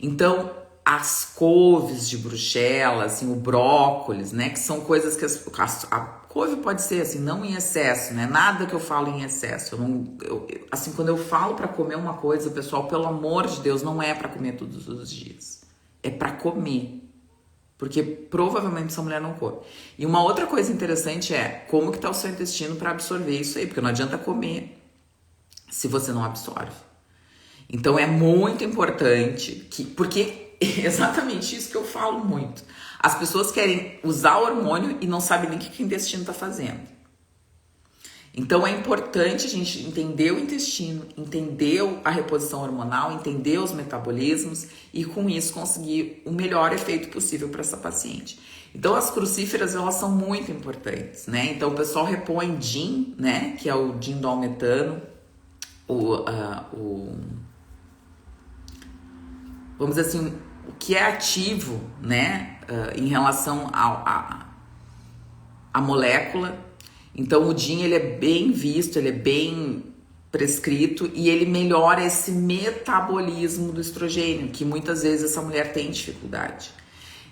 Então, as couves de Bruxelas, assim, o brócolis, né, que são coisas que a couve pode ser assim, não em excesso, né? Nada que eu falo em excesso. Assim, quando eu falo para comer uma coisa, pessoal, pelo amor de Deus, não é para comer todos os dias. É para comer. Porque provavelmente essa mulher não come. E uma outra coisa interessante é como que tá o seu intestino para absorver isso aí, porque não adianta comer se você não absorve. Então é muito importante porque é exatamente isso que eu falo muito. As pessoas querem usar o hormônio e não sabem nem o que o intestino tá fazendo. Então é importante a gente entender o intestino, entender a reposição hormonal, entender os metabolismos e com isso conseguir o melhor efeito possível para essa paciente. Então as crucíferas elas são muito importantes, né? Então o pessoal repõe DIN, né? Que é o dindolmetano, vamos dizer assim, o que é ativo, né? Em relação à molécula. Então o DIN ele é bem visto, ele é bem prescrito e ele melhora esse metabolismo do estrogênio, que muitas vezes essa mulher tem dificuldade.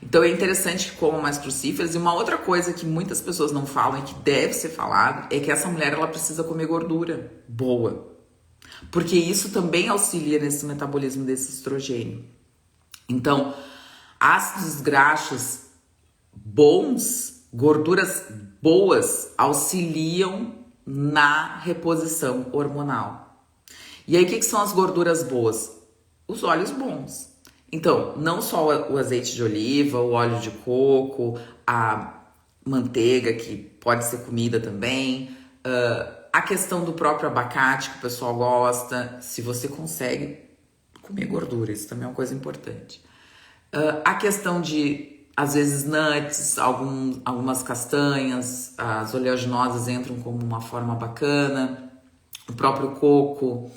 Então é interessante que comam mais crucíferas. E uma outra coisa que muitas pessoas não falam e que deve ser falado é que essa mulher ela precisa comer gordura boa, porque isso também auxilia nesse metabolismo desse estrogênio. Então, ácidos graxos bons, gorduras boas auxiliam na reposição hormonal. E aí, o que são as gorduras boas? Os óleos bons. Então, não só o azeite de oliva, o óleo de coco, a manteiga, que pode ser comida também, a questão do próprio abacate, que o pessoal gosta, se você consegue comer gordura, isso também é uma coisa importante. A questão de às vezes nuts, algumas castanhas, as oleaginosas entram como uma forma bacana, o próprio coco,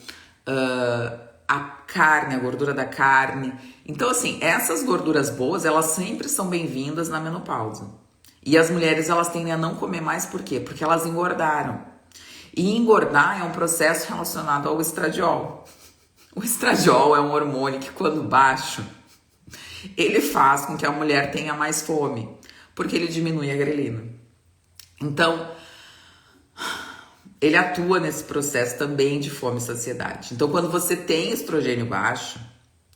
a carne, a gordura da carne. Então, assim, essas gorduras boas, elas sempre são bem-vindas na menopausa. E as mulheres, elas tendem a não comer mais, por quê? Porque elas engordaram. E engordar é um processo relacionado ao estradiol. O estradiol é um hormônio que, quando baixo, ele faz com que a mulher tenha mais fome, porque ele diminui a grelina. Então, ele atua nesse processo também de fome e saciedade. Então, quando você tem estrogênio baixo,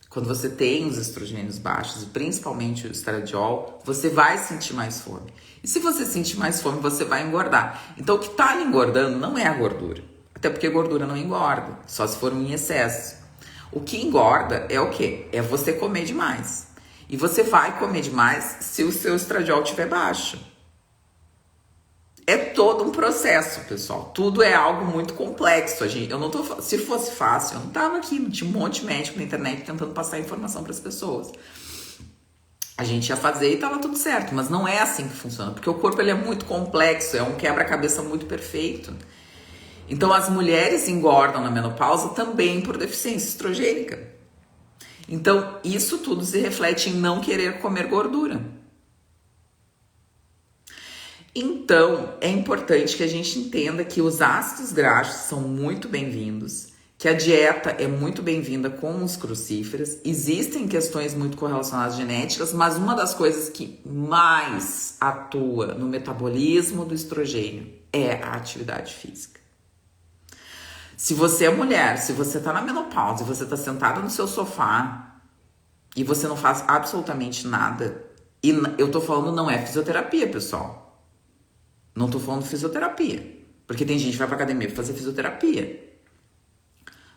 quando você tem os estrogênios baixos, e principalmente o estradiol, você vai sentir mais fome. E se você sentir mais fome, você vai engordar. Então, o que está lhe engordando não é a gordura. Até porque gordura não engorda, só se for um em excesso. O que engorda é o quê? É você comer demais. E você vai comer demais se o seu estradiol estiver baixo. É todo um processo, pessoal. Tudo é algo muito complexo. Eu não tô, se fosse fácil, eu não tava aqui, não tinha um monte de médico na internet tentando passar informação para as pessoas. A gente ia fazer e tava tudo certo, mas não é assim que funciona, porque o corpo ele é muito complexo, é um quebra-cabeça muito perfeito. Então as mulheres engordam na menopausa também por deficiência estrogênica. Então isso tudo se reflete em não querer comer gordura. Então, é importante que a gente entenda que os ácidos graxos são muito bem-vindos, que a dieta é muito bem-vinda com os crucíferos. Existem questões muito correlacionadas genéticas, mas uma das coisas que mais atua no metabolismo do estrogênio é a atividade física. Se você é mulher, se você tá na menopausa e você tá sentada no seu sofá e você não faz absolutamente nada, e eu tô falando não é fisioterapia, pessoal. Não tô falando de fisioterapia. Porque tem gente que vai pra academia pra fazer fisioterapia.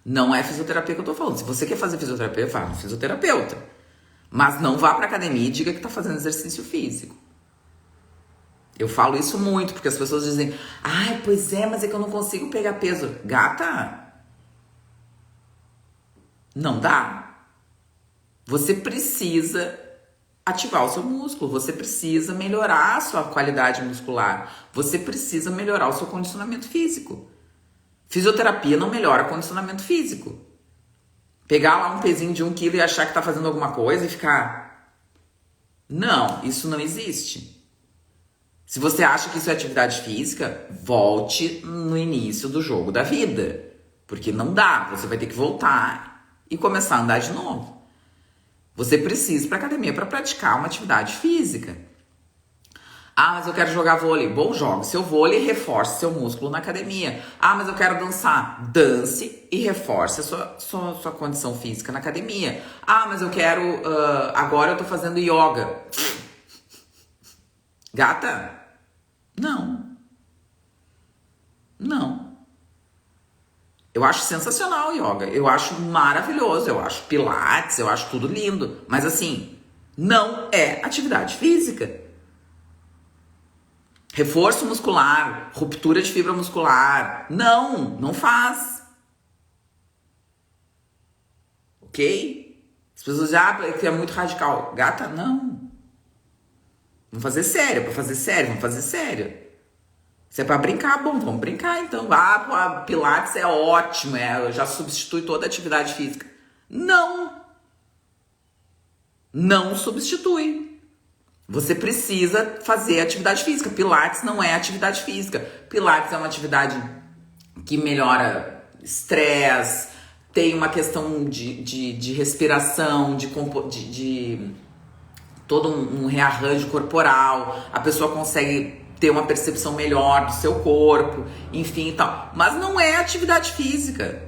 Não é fisioterapia que eu tô falando. Se você quer fazer fisioterapia, vá no fisioterapeuta. Mas não vá pra academia e diga que tá fazendo exercício físico. Eu falo isso muito, porque as pessoas dizem: ai, pois é, mas é que eu não consigo pegar peso. Gata, não dá. Você precisa ativar o seu músculo, você precisa melhorar a sua qualidade muscular, você precisa melhorar o seu condicionamento físico. Fisioterapia não melhora condicionamento físico. Pegar lá um pezinho de 1 quilo e achar que tá fazendo alguma coisa e ficar... Não, isso não existe. Se você acha que isso é atividade física, volte no início do jogo da vida. Porque não dá, você vai ter que voltar e começar a andar de novo. Você precisa ir para academia para praticar uma atividade física. Ah, mas eu quero jogar vôlei. Bom, jogue seu vôlei e reforce seu músculo na academia. Ah, mas eu quero dançar. Dance e reforce a sua condição física na academia. Ah, mas eu quero... agora eu tô fazendo yoga. Gata? Não. Não. Eu acho sensacional o yoga, eu acho maravilhoso, eu acho pilates, eu acho tudo lindo. Mas assim, não é atividade física. Reforço muscular, ruptura de fibra muscular, não faz. Ok? As pessoas dizem, que é muito radical. Gata, não. Vamos fazer sério, para fazer sério, vamos fazer sério. Se é pra brincar, bom, vamos brincar então. Ah, pilates é ótimo, já substitui toda a atividade física. Não substitui. Você precisa fazer atividade física. Pilates não é atividade física. Pilates é uma atividade que melhora estresse, tem uma questão de respiração, de todo um rearranjo corporal. A pessoa consegue ter uma percepção melhor do seu corpo, enfim e tal. Mas não é atividade física.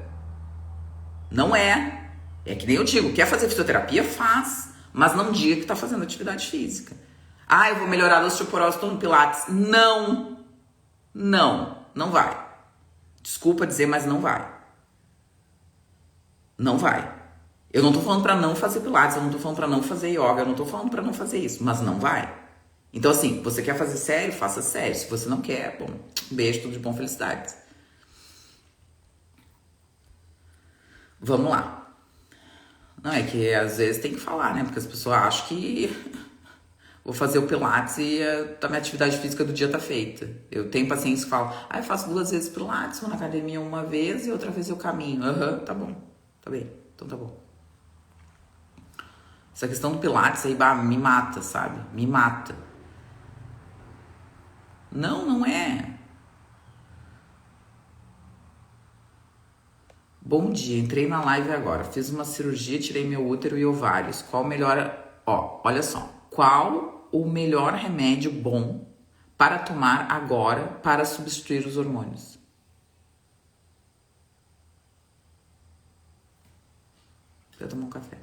Não é. É que nem eu digo, quer fazer fisioterapia? Faz. Mas não diga que tá fazendo atividade física. Ah, eu vou melhorar a osteoporose, estou no pilates. Não vai. Desculpa dizer, mas não vai. Não vai. Eu não tô falando pra não fazer pilates, eu não tô falando pra não fazer yoga, eu não tô falando pra não fazer isso, mas não vai. Então, assim, você quer fazer sério? Faça sério. Se você não quer, bom, beijo, tudo de bom, felicidades. Vamos lá. Não, é que às vezes tem que falar, né? Porque as pessoas acham que vou fazer o pilates e a minha atividade física do dia tá feita. Eu tenho pacientes que falam, eu faço 2 vezes pilates, vou na academia uma vez e outra vez eu caminho. Tá bom. Tá bem. Então tá bom. Essa questão do pilates aí, me mata, sabe? Me mata. Não é. Bom dia, entrei na live agora. Fiz uma cirurgia, tirei meu útero e ovários. Qual o melhor... Ó, olha só. Qual o melhor remédio bom para tomar agora para substituir os hormônios? Eu tomo um café.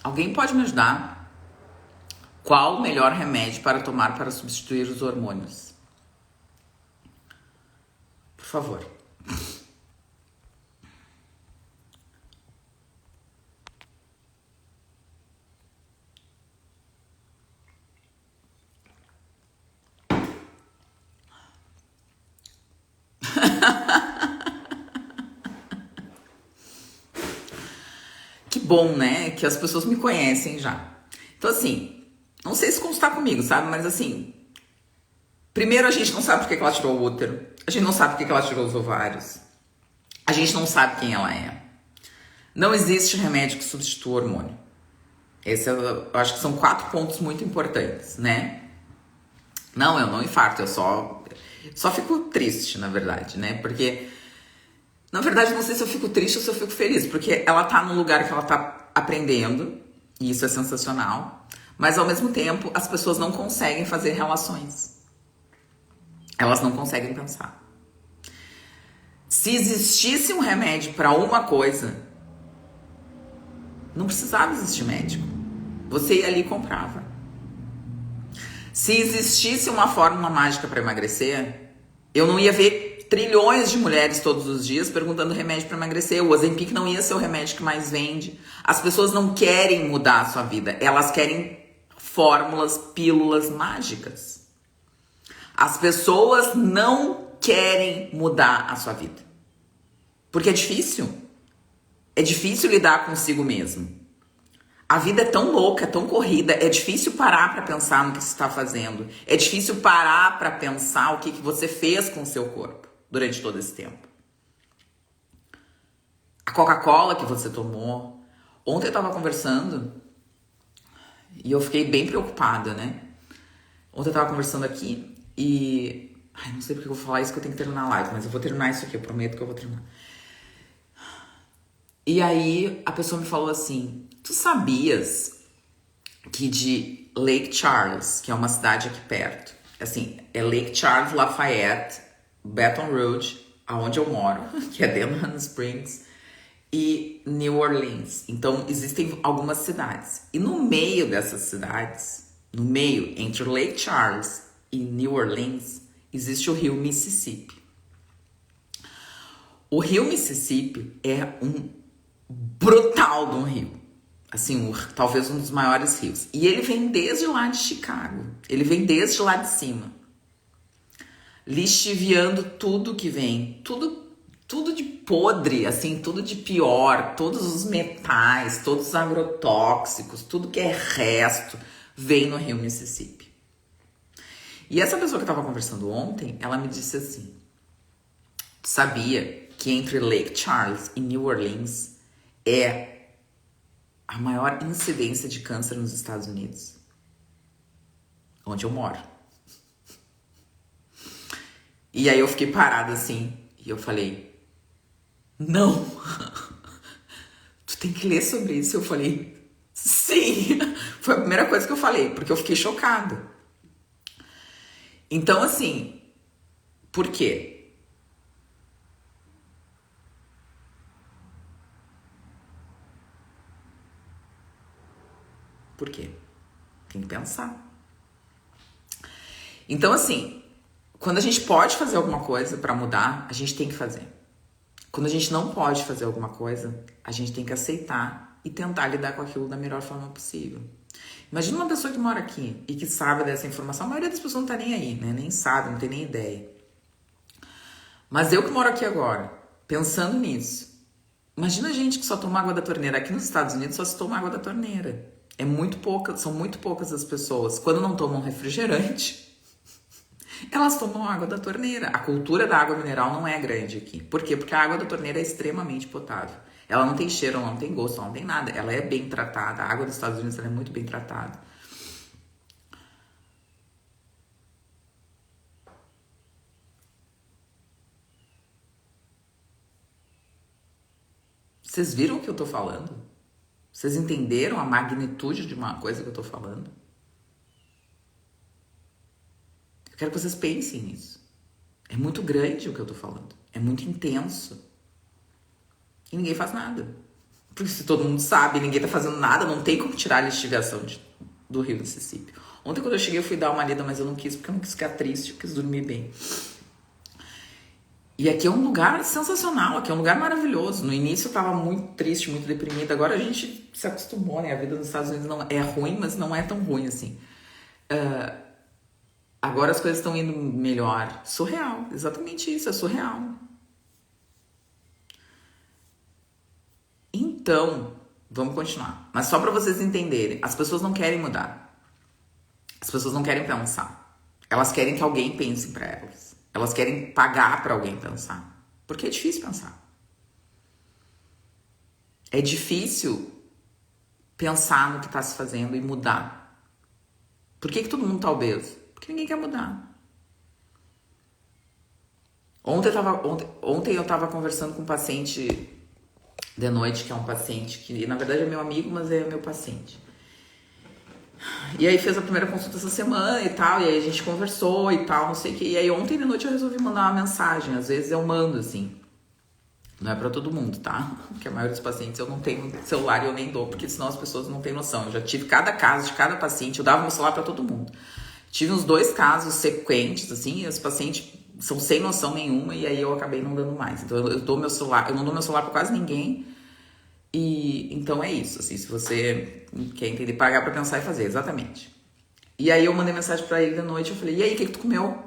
Alguém pode me ajudar? Qual o melhor remédio para tomar para substituir os hormônios? Por favor. Que bom, né? Que as pessoas me conhecem já. Então, assim, não sei se constar comigo, sabe? Mas, assim, primeiro a gente não sabe por que ela tirou o útero. A gente não sabe por que ela tirou os ovários. A gente não sabe quem ela é. Não existe remédio que substitua o hormônio. Esse eu acho que são 4 pontos muito importantes, né? Não, eu não infarto, eu só fico triste, na verdade, né? Porque, na verdade, não sei se eu fico triste ou se eu fico feliz, porque ela tá num lugar que ela tá aprendendo, e isso é sensacional, mas ao mesmo tempo as pessoas não conseguem fazer relações. Elas não conseguem pensar. Se existisse um remédio para uma coisa, não precisava existir médico. Você ia ali e comprava. Se existisse uma fórmula mágica para emagrecer, eu não ia ver trilhões de mulheres todos os dias perguntando remédio para emagrecer. O Ozempic não ia ser o remédio que mais vende. As pessoas não querem mudar a sua vida. Elas querem fórmulas, pílulas mágicas. As pessoas não querem mudar a sua vida. Porque é difícil. É difícil lidar consigo mesmo. A vida é tão louca, tão corrida, é difícil parar para pensar no que você está fazendo. É difícil parar para pensar o que você fez com o seu corpo durante todo esse tempo. A Coca-Cola que você tomou. Ontem eu estava conversando e eu fiquei bem preocupada, né? Ontem eu estava conversando aqui e... Ai, não sei porque eu vou falar isso que eu tenho que terminar a live, mas eu vou terminar isso aqui, eu prometo que eu vou terminar. E aí a pessoa me falou assim... Tu sabias que de Lake Charles, que é uma cidade aqui perto, assim, é Lake Charles, Lafayette, Baton Rouge, aonde eu moro, que é Denham Springs, e New Orleans. Então, existem algumas cidades. E no meio dessas cidades, no meio, entre Lake Charles e New Orleans, existe o rio Mississippi. O rio Mississippi é um brutal de um rio. Assim, talvez um dos maiores rios. E ele vem desde lá de Chicago. Ele vem desde lá de cima. Lixiviando tudo que vem. Tudo de podre, assim, tudo de pior. Todos os metais, todos os agrotóxicos, tudo que é resto, vem no rio Mississippi. E essa pessoa que eu tava conversando ontem, ela me disse assim... Sabia que entre Lake Charles e New Orleans é... a maior incidência de câncer nos Estados Unidos, onde eu moro. E aí eu fiquei parada assim, e eu falei, não, tu tem que ler sobre isso. Eu falei, sim, foi a primeira coisa que eu falei, porque eu fiquei chocada. Então assim, por quê? Por quê? Tem que pensar. Então, assim, quando a gente pode fazer alguma coisa pra mudar, a gente tem que fazer. Quando a gente não pode fazer alguma coisa, a gente tem que aceitar e tentar lidar com aquilo da melhor forma possível. Imagina uma pessoa que mora aqui e que sabe dessa informação. A maioria das pessoas não tá nem aí, né? Nem sabe, não tem nem ideia. Mas eu que moro aqui agora, pensando nisso, imagina a gente que só toma água da torneira. Aqui nos Estados Unidos só se toma água da torneira. São muito poucas as pessoas. Quando não tomam refrigerante, elas tomam água da torneira. A cultura da água mineral não é grande aqui. Por quê? Porque a água da torneira é extremamente potável. Ela não tem cheiro, ela não tem gosto, ela não tem nada. Ela é bem tratada. A água dos Estados Unidos ela é muito bem tratada. Vocês viram o que eu tô falando? Vocês entenderam a magnitude de uma coisa que eu tô falando? Eu quero que vocês pensem nisso. É muito grande o que eu tô falando. É muito intenso. E ninguém faz nada. Porque se todo mundo sabe, ninguém tá fazendo nada, não tem como tirar a lixiviação do rio Mississippi. Ontem quando eu cheguei eu fui dar uma lida, mas eu não quis, porque eu não quis ficar triste, eu quis dormir bem. E aqui é um lugar sensacional, aqui é um lugar maravilhoso. No início eu tava muito triste, muito deprimida. Agora a gente se acostumou, né? A vida nos Estados Unidos não é ruim, mas não é tão ruim assim. Agora as coisas estão indo melhor. Surreal, exatamente isso, é surreal. Então, vamos continuar. Mas só para vocês entenderem, as pessoas não querem mudar. As pessoas não querem pensar. Elas querem que alguém pense para elas. Elas querem pagar para alguém pensar. Porque é difícil pensar. É difícil pensar no que está se fazendo e mudar. Por que todo mundo está obeso? Porque ninguém quer mudar. Ontem eu estava conversando com um paciente de noite, que é um paciente que na verdade é meu amigo, mas é meu paciente. E aí fez a primeira consulta essa semana e tal, e aí a gente conversou e tal, não sei o que. E aí ontem de noite eu resolvi mandar uma mensagem. Às vezes eu mando, assim. Não é pra todo mundo, tá? Porque a maioria dos pacientes eu não tenho celular e eu nem dou, porque senão as pessoas não têm noção. Eu já tive cada caso de cada paciente, eu dava meu celular pra todo mundo. Tive uns 2 casos sequentes, assim, e os pacientes são sem noção nenhuma, e aí eu acabei não dando mais. Então eu dou meu celular, eu não dou meu celular pra quase ninguém. E então é isso, assim, se você quer entender, pagar pra pensar e fazer, exatamente. E aí eu mandei mensagem pra ele de noite, eu falei, e aí, o que tu comeu?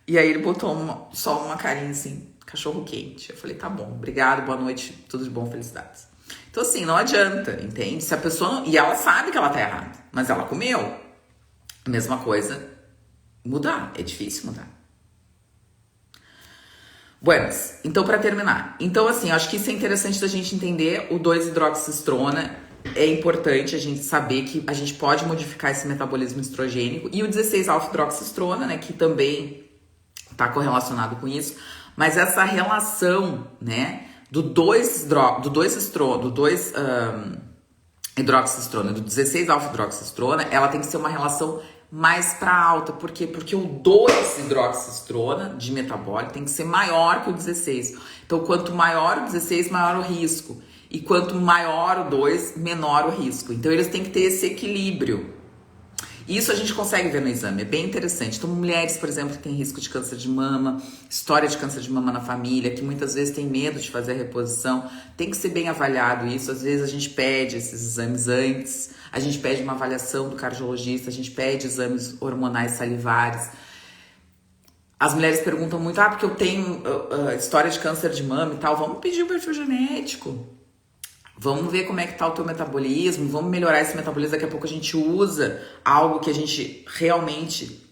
E aí ele botou só uma carinha assim, cachorro quente. Eu falei, tá bom, obrigado, boa noite, tudo de bom, felicidades. Então assim, não adianta, entende? Se a pessoa não... E ela sabe que ela tá errada, mas ela comeu. Mesma coisa, mudar, é difícil mudar. Buenas, então para terminar. Então assim, acho que isso é interessante da gente entender. O 2-hidroxistrona é importante a gente saber que a gente pode modificar esse metabolismo estrogênico. E o 16-alfa-hidroxistrona, né, que também está correlacionado com isso. Mas essa relação, né, do 2-hidroxistrona, do 16-alfa-hidroxistrona, ela tem que ser uma relação mais para alta. Por quê? Porque o 2-hidroxistrona de metabólico tem que ser maior que o 16. Então, quanto maior o 16, maior o risco. E quanto maior o 2, menor o risco. Então, eles têm que ter esse equilíbrio. Isso a gente consegue ver no exame, é bem interessante. Então, mulheres, por exemplo, que têm risco de câncer de mama, história de câncer de mama na família, que muitas vezes tem medo de fazer a reposição, tem que ser bem avaliado isso. Às vezes a gente pede esses exames antes, a gente pede uma avaliação do cardiologista, a gente pede exames hormonais salivares. As mulheres perguntam muito, porque eu tenho história de câncer de mama e tal, vamos pedir um perfil genético. Vamos ver como é que tá o teu metabolismo, vamos melhorar esse metabolismo. Daqui a pouco a gente usa algo que a gente realmente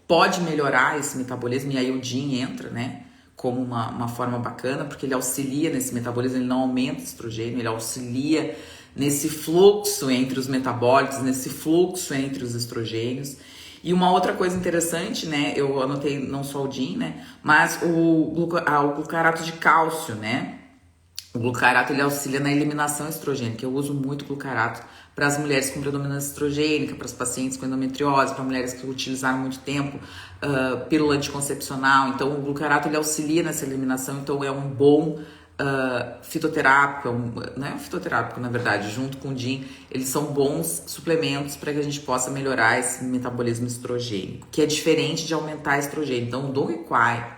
pode melhorar esse metabolismo. E aí o DIN entra, né, como uma forma bacana, porque ele auxilia nesse metabolismo, ele não aumenta o estrogênio, ele auxilia nesse fluxo entre os metabólitos, nesse fluxo entre os estrogênios. E uma outra coisa interessante, né, eu anotei não só o DIN, né, mas o glucarato de cálcio, né, o glucarato ele auxilia na eliminação estrogênica. Eu uso muito glucarato para as mulheres com predominância estrogênica, para os pacientes com endometriose, para mulheres que utilizaram muito tempo pílula anticoncepcional. Então o glucarato ele auxilia nessa eliminação, então é um bom fitoterápico, não é um fitoterápico na verdade, junto com o DIN, eles são bons suplementos para que a gente possa melhorar esse metabolismo estrogênico, que é diferente de aumentar estrogênio. Então o Dogequai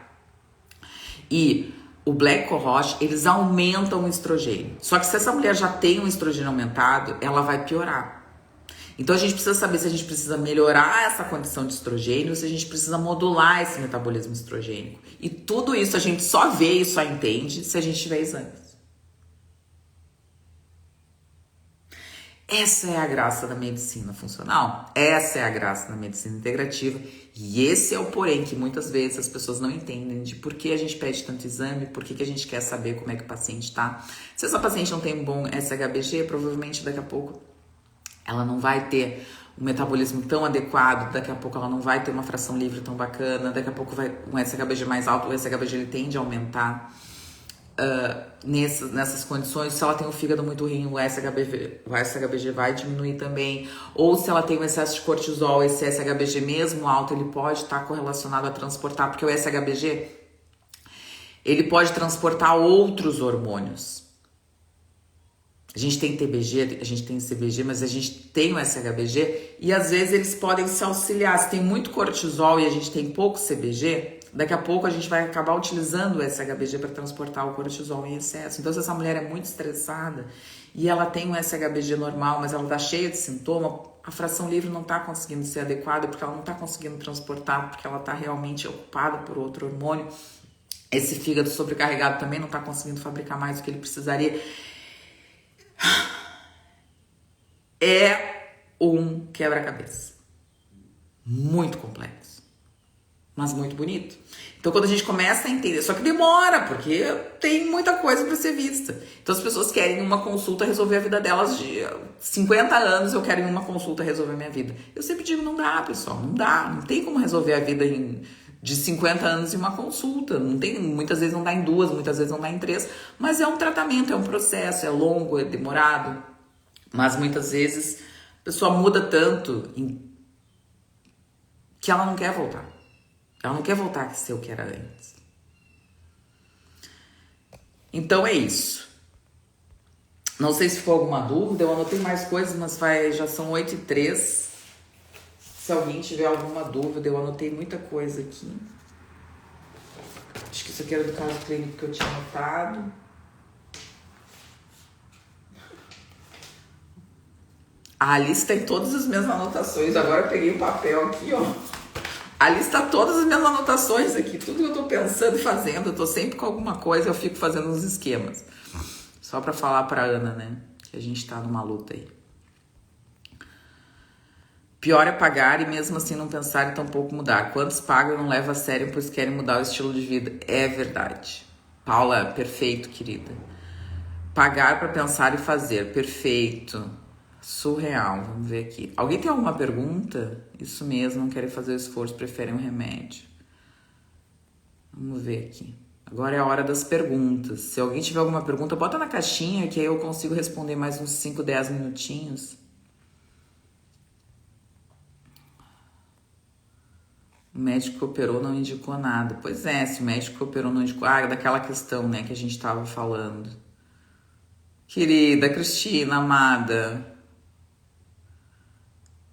e o Black Cohosh, eles aumentam o estrogênio. Só que se essa mulher já tem um estrogênio aumentado, ela vai piorar. Então a gente precisa saber se a gente precisa melhorar essa condição de estrogênio ou se a gente precisa modular esse metabolismo estrogênico. E tudo isso a gente só vê e só entende se a gente tiver exames. Essa é a graça da medicina funcional, essa é a graça da medicina integrativa e esse é o porém que muitas vezes as pessoas não entendem de por que a gente pede tanto exame, por que a gente quer saber como é que o paciente está. Se essa paciente não tem um bom SHBG, provavelmente daqui a pouco ela não vai ter um metabolismo tão adequado, daqui a pouco ela não vai ter uma fração livre tão bacana, daqui a pouco vai um SHBG mais alto, o SHBG ele tende a aumentar. Nessas condições, se ela tem um fígado muito ruim, o SHBG vai diminuir também. Ou se ela tem um excesso de cortisol, esse SHBG mesmo alto, ele pode estar correlacionado a transportar, porque o SHBG, ele pode transportar outros hormônios. A gente tem TBG, a gente tem CBG, mas a gente tem o SHBG e às vezes eles podem se auxiliar. Se tem muito cortisol e a gente tem pouco CBG, daqui a pouco a gente vai acabar utilizando o SHBG para transportar o cortisol em excesso. Então, se essa mulher é muito estressada e ela tem um SHBG normal, mas ela está cheia de sintoma, a fração livre não está conseguindo ser adequada porque ela não está conseguindo transportar, porque ela está realmente ocupada por outro hormônio. Esse fígado sobrecarregado também não está conseguindo fabricar mais do que ele precisaria. É um quebra-cabeça muito complexo, mas muito bonito. Então, quando a gente começa a entender, só que demora, porque tem muita coisa para ser vista. Então, as pessoas querem uma consulta resolver a vida delas de 50 anos, eu quero em uma consulta resolver a minha vida. Eu sempre digo, não dá, pessoal, não dá. Não tem como resolver a vida de 50 anos em uma consulta. Não tem, muitas vezes não dá em 2, muitas vezes não dá em 3, mas é um tratamento, é um processo, é longo, é demorado. Mas muitas vezes a pessoa muda tanto que ela não quer voltar. Ela não quer voltar a ser o que era antes. Então é isso. Não sei se ficou alguma dúvida. Eu anotei mais coisas, mas já são 8h03. Se alguém tiver alguma dúvida, eu anotei muita coisa aqui. Acho que isso aqui era do caso clínico que eu tinha anotado. A lista tem todas as minhas anotações. Agora eu peguei o papel aqui, ó. A lista tá todas as minhas anotações aqui. Tudo que eu tô pensando e fazendo. Eu tô sempre com alguma coisa, eu fico fazendo uns esquemas. Só pra falar pra Ana, né? Que a gente tá numa luta aí. Pior é pagar e mesmo assim não pensar e tampouco mudar. Quantos pagam e não levam a sério pois querem mudar o estilo de vida? É verdade. Paula, perfeito, querida. Pagar pra pensar e fazer. Perfeito. Surreal, vamos ver aqui. Alguém tem alguma pergunta? Isso mesmo, não querem fazer o esforço, preferem um remédio. Vamos ver aqui. Agora é a hora das perguntas. Se alguém tiver alguma pergunta, bota na caixinha que aí eu consigo responder mais uns 5, 10 minutinhos. O médico que operou não indicou nada. Pois é, se o médico que operou não indicou... Ah, daquela questão, né, que a gente tava falando. Querida Cristina, amada...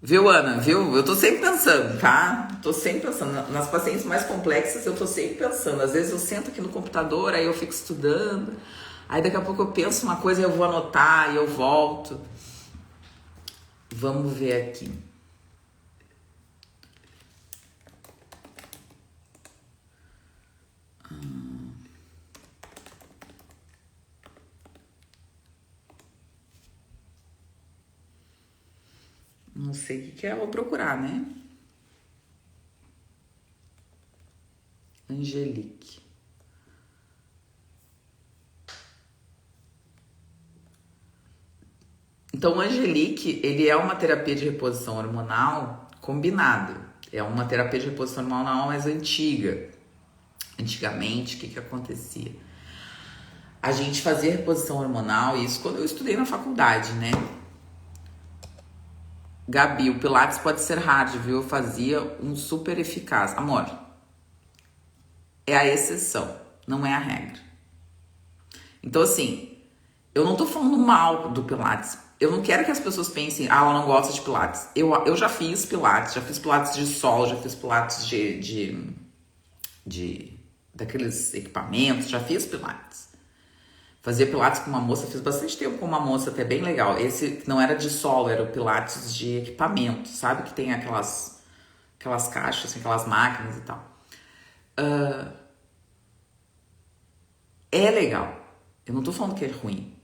Viu, Ana? Viu? Eu tô sempre pensando, tá? Tô sempre pensando. Nas pacientes mais complexas, eu tô sempre pensando. Às vezes eu sento aqui no computador, aí eu fico estudando. Aí daqui a pouco eu penso uma coisa e eu vou anotar e eu volto. Vamos ver aqui. Não sei o que é, vou procurar, né? Angelique. Então, o Angelique, ele é uma terapia de reposição hormonal combinado. É uma terapia de reposição hormonal mais antiga. Antigamente, o que acontecia? A gente fazia reposição hormonal, isso quando eu estudei na faculdade, né? Gabi, o Pilates pode ser hard, viu? Eu fazia um super eficaz. Amor, é a exceção, não é a regra. Então, assim, eu não tô falando mal do Pilates. Eu não quero que as pessoas pensem, ela não gosta de Pilates. Eu já fiz Pilates de solo, já fiz Pilates daqueles equipamentos, já fiz Pilates. Fazia Pilates com uma moça, fiz bastante tempo com uma moça, até bem legal. Esse não era de solo, era o Pilates de equipamento, sabe? Que tem aquelas caixas, assim, aquelas máquinas e tal. É legal. Eu não tô falando que é ruim.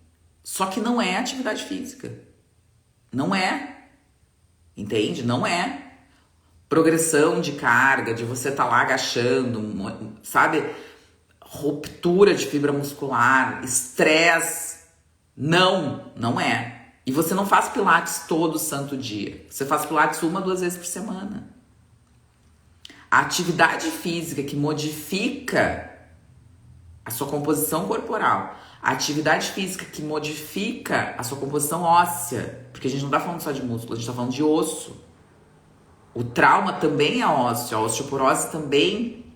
Só que não é atividade física. Não é. Entende? Não é. Progressão de carga, de você tá lá agachando, sabe? Ruptura de fibra muscular, estresse. Não é. E você não faz pilates todo santo dia. Você faz pilates 1, 2 vezes por semana. A atividade física que modifica a sua composição corporal, a atividade física que modifica a sua composição óssea, porque a gente não tá falando só de músculo, a gente tá falando de osso. O trauma também é ósseo, a osteoporose também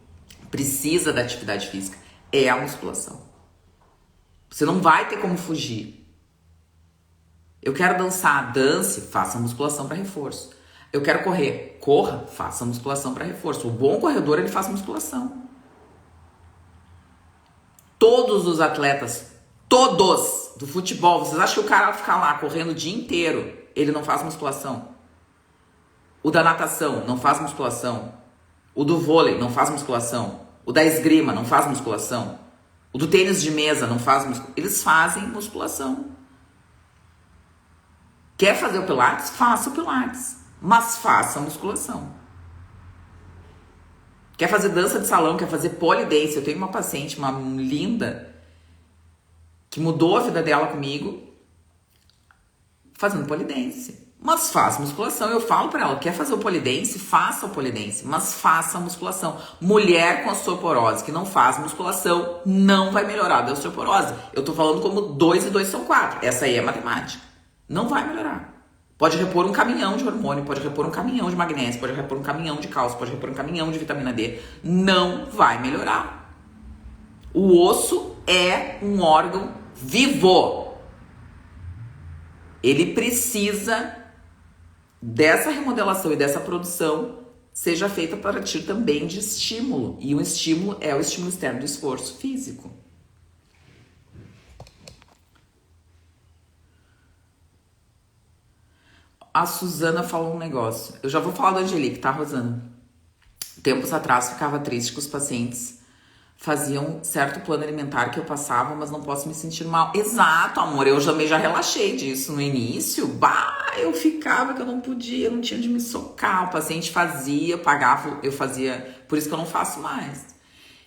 precisa da atividade física. É a musculação. Você não vai ter como fugir. Eu quero dançar, dance, faça musculação para reforço. Eu quero correr, corra, faça musculação para reforço. O bom corredor, ele faz musculação. Todos os atletas, todos do futebol, vocês acham que o cara vai ficar lá correndo o dia inteiro, ele não faz musculação? O da natação não faz musculação. O do vôlei não faz musculação. O da esgrima não faz musculação. O do tênis de mesa não faz musculação. Eles fazem musculação. Quer fazer o pilates? Faça o pilates. Mas faça musculação. Quer fazer dança de salão? Quer fazer pole dance? Eu tenho uma paciente, uma linda, que mudou a vida dela comigo fazendo pole dance. Mas faça musculação. Eu falo pra ela, quer fazer o pole dance? Faça o pole dance, mas faça a musculação. Mulher com osteoporose que não faz musculação não vai melhorar da osteoporose. Eu tô falando como 2 e 2 são 4. Essa aí é matemática. Não vai melhorar. Pode repor um caminhão de hormônio, pode repor um caminhão de magnésio, pode repor um caminhão de cálcio, pode repor um caminhão de vitamina D. Não vai melhorar. O osso é um órgão vivo. Ele precisa dessa remodelação e dessa produção seja feita a partir também de estímulo. E o estímulo é o estímulo externo do esforço físico. A Suzana falou um negócio. Eu já vou falar da Angelique, tá, Rosana? Tempos atrás ficava triste que os pacientes faziam certo plano alimentar que eu passava, mas não posso me sentir mal. Exato, amor. Eu também já relaxei disso no início. Bah, eu ficava que eu não podia, eu não tinha onde me socar. O paciente fazia, pagava, eu fazia. Por isso que eu não faço mais.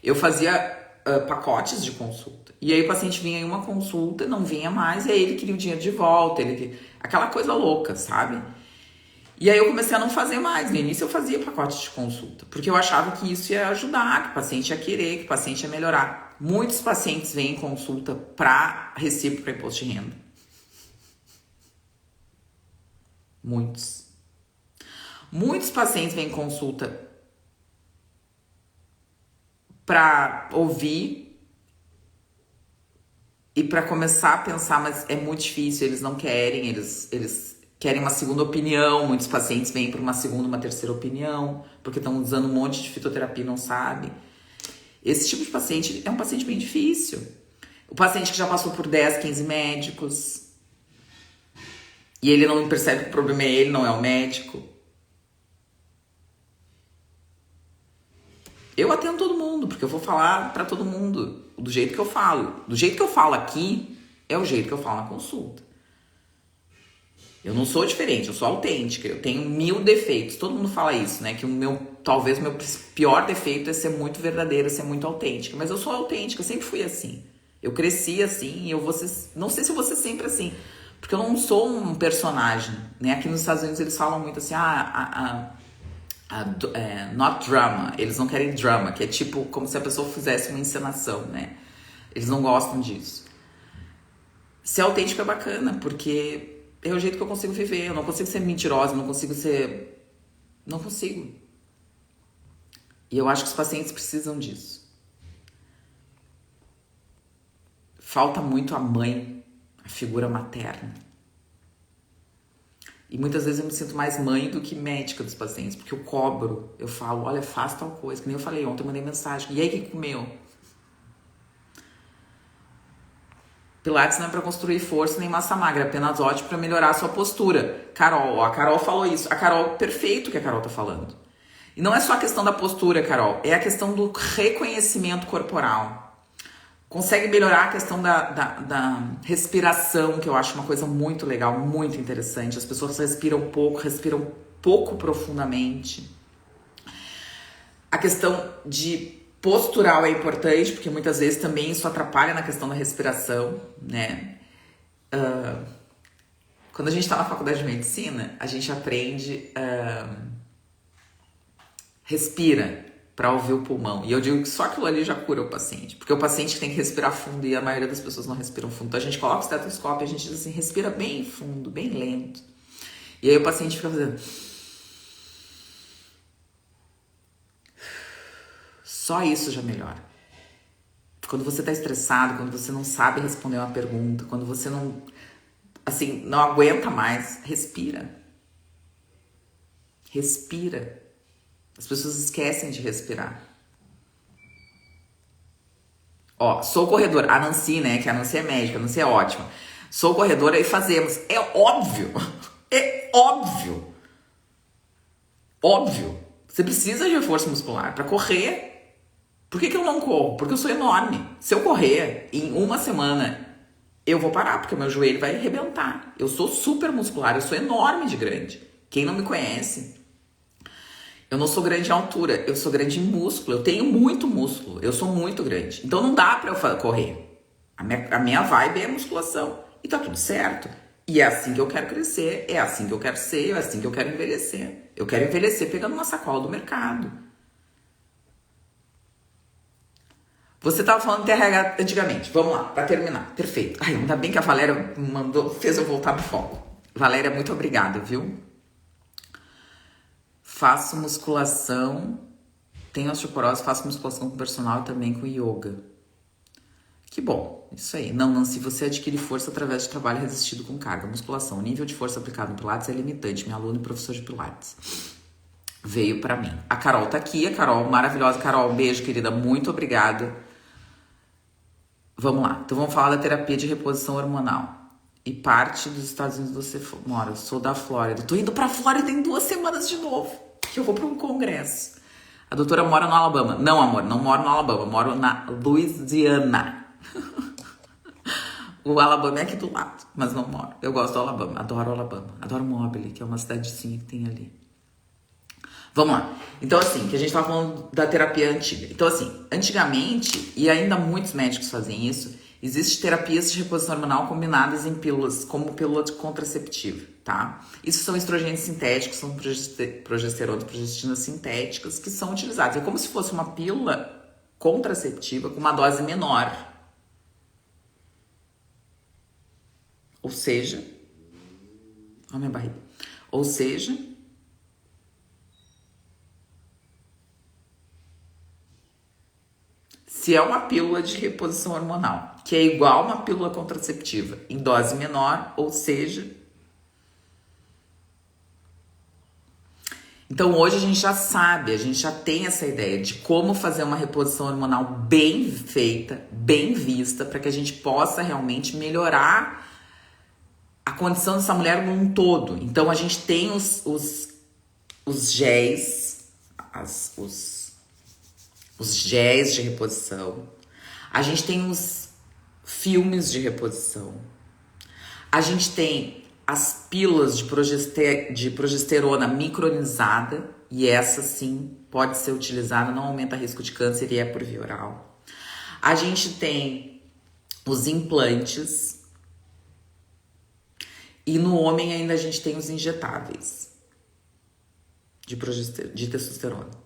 Eu fazia pacotes de consulta. E aí o paciente vinha em uma consulta, não vinha mais, e aí ele queria o dinheiro de volta. Aquela coisa louca, sabe? E aí eu comecei a não fazer mais. No início eu fazia pacote de consulta, porque eu achava que isso ia ajudar, que o paciente ia querer, que o paciente ia melhorar. Muitos pacientes vêm em consulta para recibo para imposto de renda. Muitos. Muitos pacientes vêm em consulta para ouvir e para começar a pensar, mas é muito difícil, eles não querem, eles querem uma segunda opinião. Muitos pacientes vêm para uma segunda, uma terceira opinião, porque estão usando um monte de fitoterapia e não sabem. Esse tipo de paciente é um paciente bem difícil. O paciente que já passou por 10, 15 médicos e ele não percebe que o problema é ele, não é o médico. Eu atendo todo mundo, porque eu vou falar para todo mundo do jeito que eu falo. Do jeito que eu falo aqui é o jeito que eu falo na consulta. Eu não sou diferente, eu sou autêntica, eu tenho 1000 defeitos. Todo mundo fala isso, né? Que talvez o meu pior defeito é ser muito verdadeira, ser muito autêntica. Mas eu sou autêntica, eu sempre fui assim. Eu cresci assim e eu vou ser, não sei se eu vou ser sempre assim, porque eu não sou um personagem, né? Aqui nos Estados Unidos eles falam muito assim, not drama. Eles não querem drama, que é tipo como se a pessoa fizesse uma encenação, né? Eles não gostam disso. Ser autêntico é bacana, porque é o jeito que eu consigo viver. Eu não consigo ser mentirosa, não consigo ser... Não consigo. E eu acho que os pacientes precisam disso. Falta muito a mãe, a figura materna. E muitas vezes eu me sinto mais mãe do que médica dos pacientes, porque eu cobro, eu falo, olha, faz tal coisa. Que nem eu falei ontem, eu mandei mensagem. E aí, o que comeu? Pilates não é para construir força nem massa magra, é apenas ótimo para melhorar a sua postura. Carol, a Carol falou isso. A Carol, perfeito o que a Carol tá falando. E não é só a questão da postura, Carol, é a questão do reconhecimento corporal. Consegue melhorar a questão da respiração, que eu acho uma coisa muito legal, muito interessante. As pessoas respiram pouco profundamente. A questão de postural é importante, porque muitas vezes também isso atrapalha na questão da respiração, né? Quando a gente tá na faculdade de medicina, a gente aprende respira para ouvir o pulmão. E eu digo que só aquilo ali já cura o paciente. Porque o paciente tem que respirar fundo e a maioria das pessoas não respiram fundo. Então a gente coloca o estetoscópio e a gente diz assim, respira bem fundo, bem lento. E aí o paciente fica fazendo... Só isso já melhora. Quando você tá estressado, quando você não sabe responder uma pergunta, quando você não aguenta mais, respira. Respira. As pessoas esquecem de respirar. Ó, sou corredora. A Nancy, né? Que a Nancy é médica, a Nancy é ótima. Sou corredora e fazemos. É óbvio. É óbvio. Óbvio. Você precisa de reforço muscular para correr. Por que eu não corro? Porque eu sou enorme. Se eu correr em uma semana, eu vou parar, porque o meu joelho vai arrebentar. Eu sou super muscular, eu sou enorme de grande. Quem não me conhece, eu não sou grande em altura, eu sou grande em músculo. Eu tenho muito músculo, eu sou muito grande. Então não dá pra eu correr. A minha vibe é musculação. E tá tudo certo. E é assim que eu quero crescer, é assim que eu quero ser, é assim que eu quero envelhecer. Eu quero envelhecer pegando uma sacola do mercado. Você tava falando de TRH antigamente. Vamos lá, pra terminar. Perfeito. Ai, ainda bem que a Valéria fez eu voltar pro foco. Valéria, muito obrigada, viu? Faço musculação, tenho osteoporose, faço musculação com personal e também com yoga. Que bom, isso aí. Não, se você adquire força através de trabalho resistido com carga, musculação, o nível de força aplicado no Pilates é limitante. Minha aluna e professor de Pilates veio pra mim. A Carol tá aqui, a Carol, maravilhosa. Carol, um beijo, querida, muito obrigada. Vamos lá, então vamos falar da terapia de reposição hormonal. E parte dos Estados Unidos você mora. Eu sou da Flórida. Tô indo pra Flórida em 2 semanas de novo. Que eu vou pra um congresso. A doutora mora no Alabama. Não, amor, não moro no Alabama. Moro na Louisiana. O Alabama é aqui do lado, mas não moro. Eu gosto do Alabama. Adoro o Alabama. Adoro Mobile, que é uma cidadezinha que tem ali. Vamos lá. Então, assim, que a gente tava falando da terapia antiga. Então, assim, antigamente, e ainda muitos médicos fazem isso, existem terapias de reposição hormonal combinadas em pílulas, como pílula contraceptiva, tá? Isso são estrogênios sintéticos, são progesterona e progestina sintéticas que são utilizados. É como se fosse uma pílula contraceptiva com uma dose menor. Ou seja... Olha a minha barriga. Ou seja... Se é uma pílula de reposição hormonal, que é igual a uma pílula contraceptiva, em dose menor, ou seja... Então, hoje a gente já sabe, a gente já tem essa ideia de como fazer uma reposição hormonal bem feita, bem vista, para que a gente possa realmente melhorar a condição dessa mulher num todo. Então, a gente tem os géis, os géis de reposição, a gente tem os filmes de reposição, a gente tem as pílulas de progesterona micronizada, e essa sim pode ser utilizada, não aumenta risco de câncer e é por via oral. A gente tem os implantes, e no homem ainda a gente tem os injetáveis de testosterona.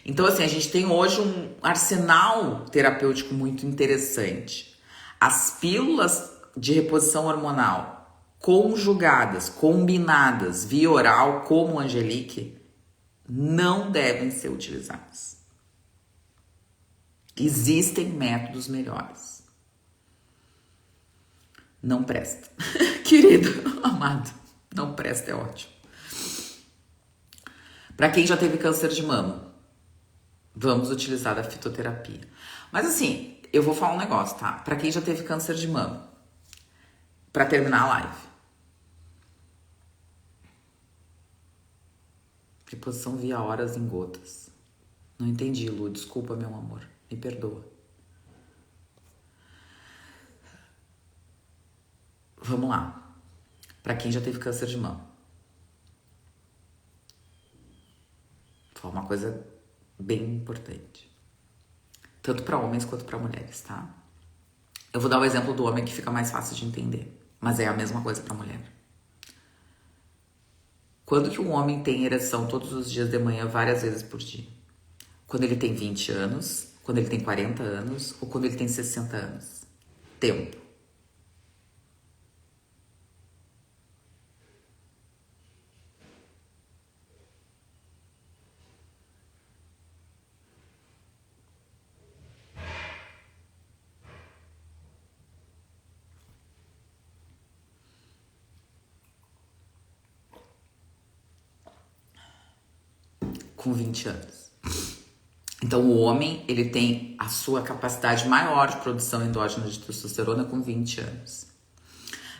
Então, assim, a gente tem hoje um arsenal terapêutico muito interessante. As pílulas de reposição hormonal conjugadas, combinadas via oral, como o Angelique, não devem ser utilizadas. Existem métodos melhores. Não presta. Querido, amado, não presta, é ótimo. Para quem já teve câncer de mama, vamos utilizar a fitoterapia. Mas assim, eu vou falar um negócio, tá? Pra quem já teve câncer de mama, pra terminar a live. Reposição via horas em gotas. Não entendi, Lu. Desculpa, meu amor. Me perdoa. Vamos lá. Pra quem já teve câncer de mama. Foi uma coisa bem importante. Tanto para homens quanto para mulheres, tá? Eu vou dar o exemplo do homem que fica mais fácil de entender. Mas é a mesma coisa para mulher. Quando que um homem tem ereção todos os dias de manhã, várias vezes por dia? Quando ele tem 20 anos, quando ele tem 40 anos ou quando ele tem 60 anos? Tempo. Com 20 anos. Então, o homem, ele tem a sua capacidade maior de produção endógena de testosterona com 20 anos.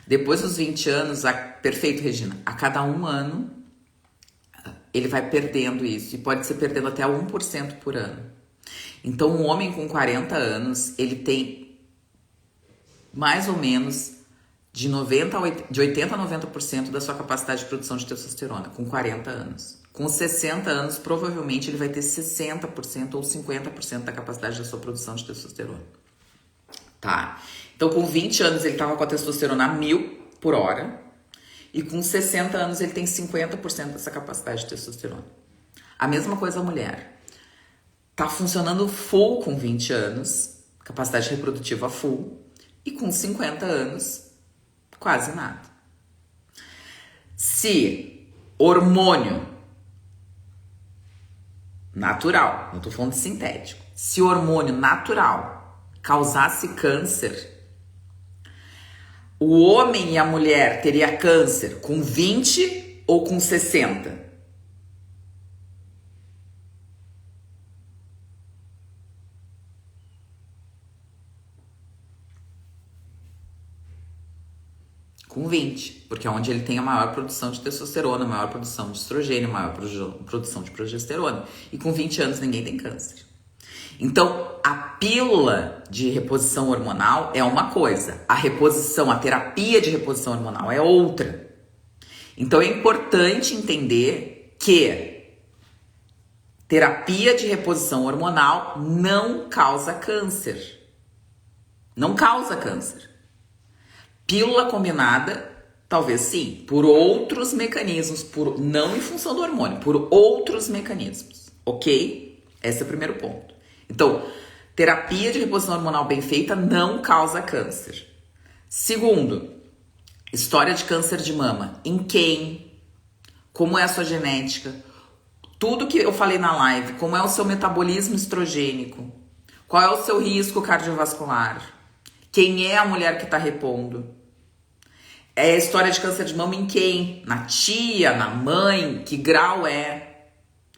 Depois dos 20 anos, perfeito, Regina, a cada 1 ano, ele vai perdendo isso. E pode ser perdendo até 1% por ano. Então, um homem com 40 anos, ele tem mais ou menos de 80 a 90% da sua capacidade de produção de testosterona, com 40 anos. Com 60 anos, provavelmente ele vai ter 60% ou 50% da capacidade da sua produção de testosterona. Tá? Então, com 20 anos, ele estava com a testosterona a 1000 por hora. E com 60 anos, ele tem 50% dessa capacidade de testosterona. A mesma coisa a mulher. Tá funcionando full com 20 anos, capacidade reprodutiva full. E com 50 anos, quase nada. Se hormônio natural, não tô falando de sintético, se hormônio natural causasse câncer, o homem e a mulher teria câncer com 20 ou com 60? Com 20, porque é onde ele tem a maior produção de testosterona, a maior produção de estrogênio, a maior produção de progesterona. E com 20 anos ninguém tem câncer. Então, a pílula de reposição hormonal é uma coisa, a terapia de reposição hormonal é outra. Então, é importante entender que terapia de reposição hormonal não causa câncer. Não causa câncer. Pílula combinada, talvez sim, por outros mecanismos, não em função do hormônio, por outros mecanismos, ok? Esse é o primeiro ponto. Então, terapia de reposição hormonal bem feita não causa câncer. Segundo, história de câncer de mama. Em quem? Como é a sua genética? Tudo que eu falei na live, como é o seu metabolismo estrogênico? Qual é o seu risco cardiovascular? Quem é a mulher que está repondo? É a história de câncer de mama em quem? Na tia, na mãe? Que grau é?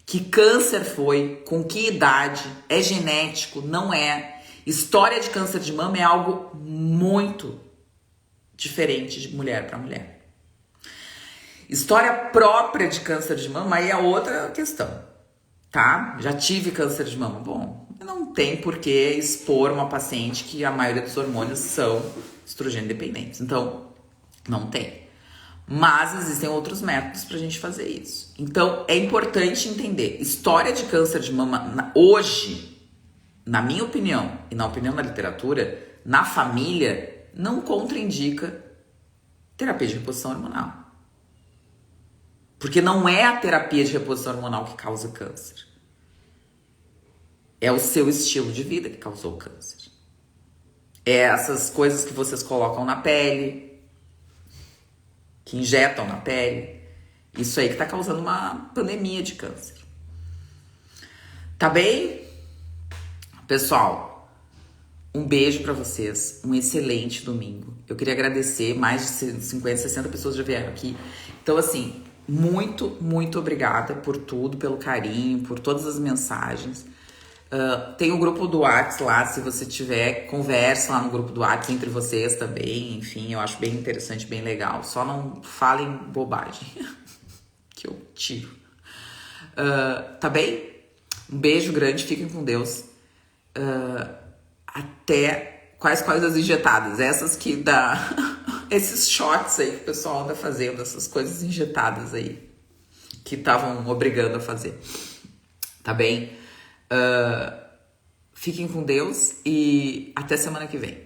Que câncer foi? Com que idade? É genético? Não é? História de câncer de mama é algo muito diferente de mulher para mulher. História própria de câncer de mama aí é outra questão, tá? Já tive câncer de mama. Bom, não tem por que expor uma paciente que a maioria dos hormônios são estrogênio dependentes. Então, não tem. Mas existem outros métodos pra gente fazer isso. Então, é importante entender. História de câncer de mama hoje, na minha opinião e na opinião da literatura, na família, não contraindica terapia de reposição hormonal. Porque não é a terapia de reposição hormonal que causa câncer. É o seu estilo de vida que causou o câncer. É essas coisas que vocês colocam na pele, que injetam na pele. Isso aí que tá causando uma pandemia de câncer. Tá bem? Pessoal, um beijo pra vocês. Um excelente domingo. Eu queria agradecer. Mais de 50, 60 pessoas já vieram aqui. Então, assim, muito, muito obrigada por tudo, pelo carinho, por todas as mensagens. Tem o grupo do WhatsApp lá, se você tiver, conversa lá no grupo do WhatsApp entre vocês também, enfim, eu acho bem interessante, bem legal. Só não falem bobagem, que eu tiro. Tá bem? Um beijo grande, fiquem com Deus. Até quais coisas injetadas? Essas que dá... Esses shots aí que o pessoal anda fazendo, essas coisas injetadas aí, que estavam obrigando a fazer. Tá bem? Fiquem com Deus e até semana que vem.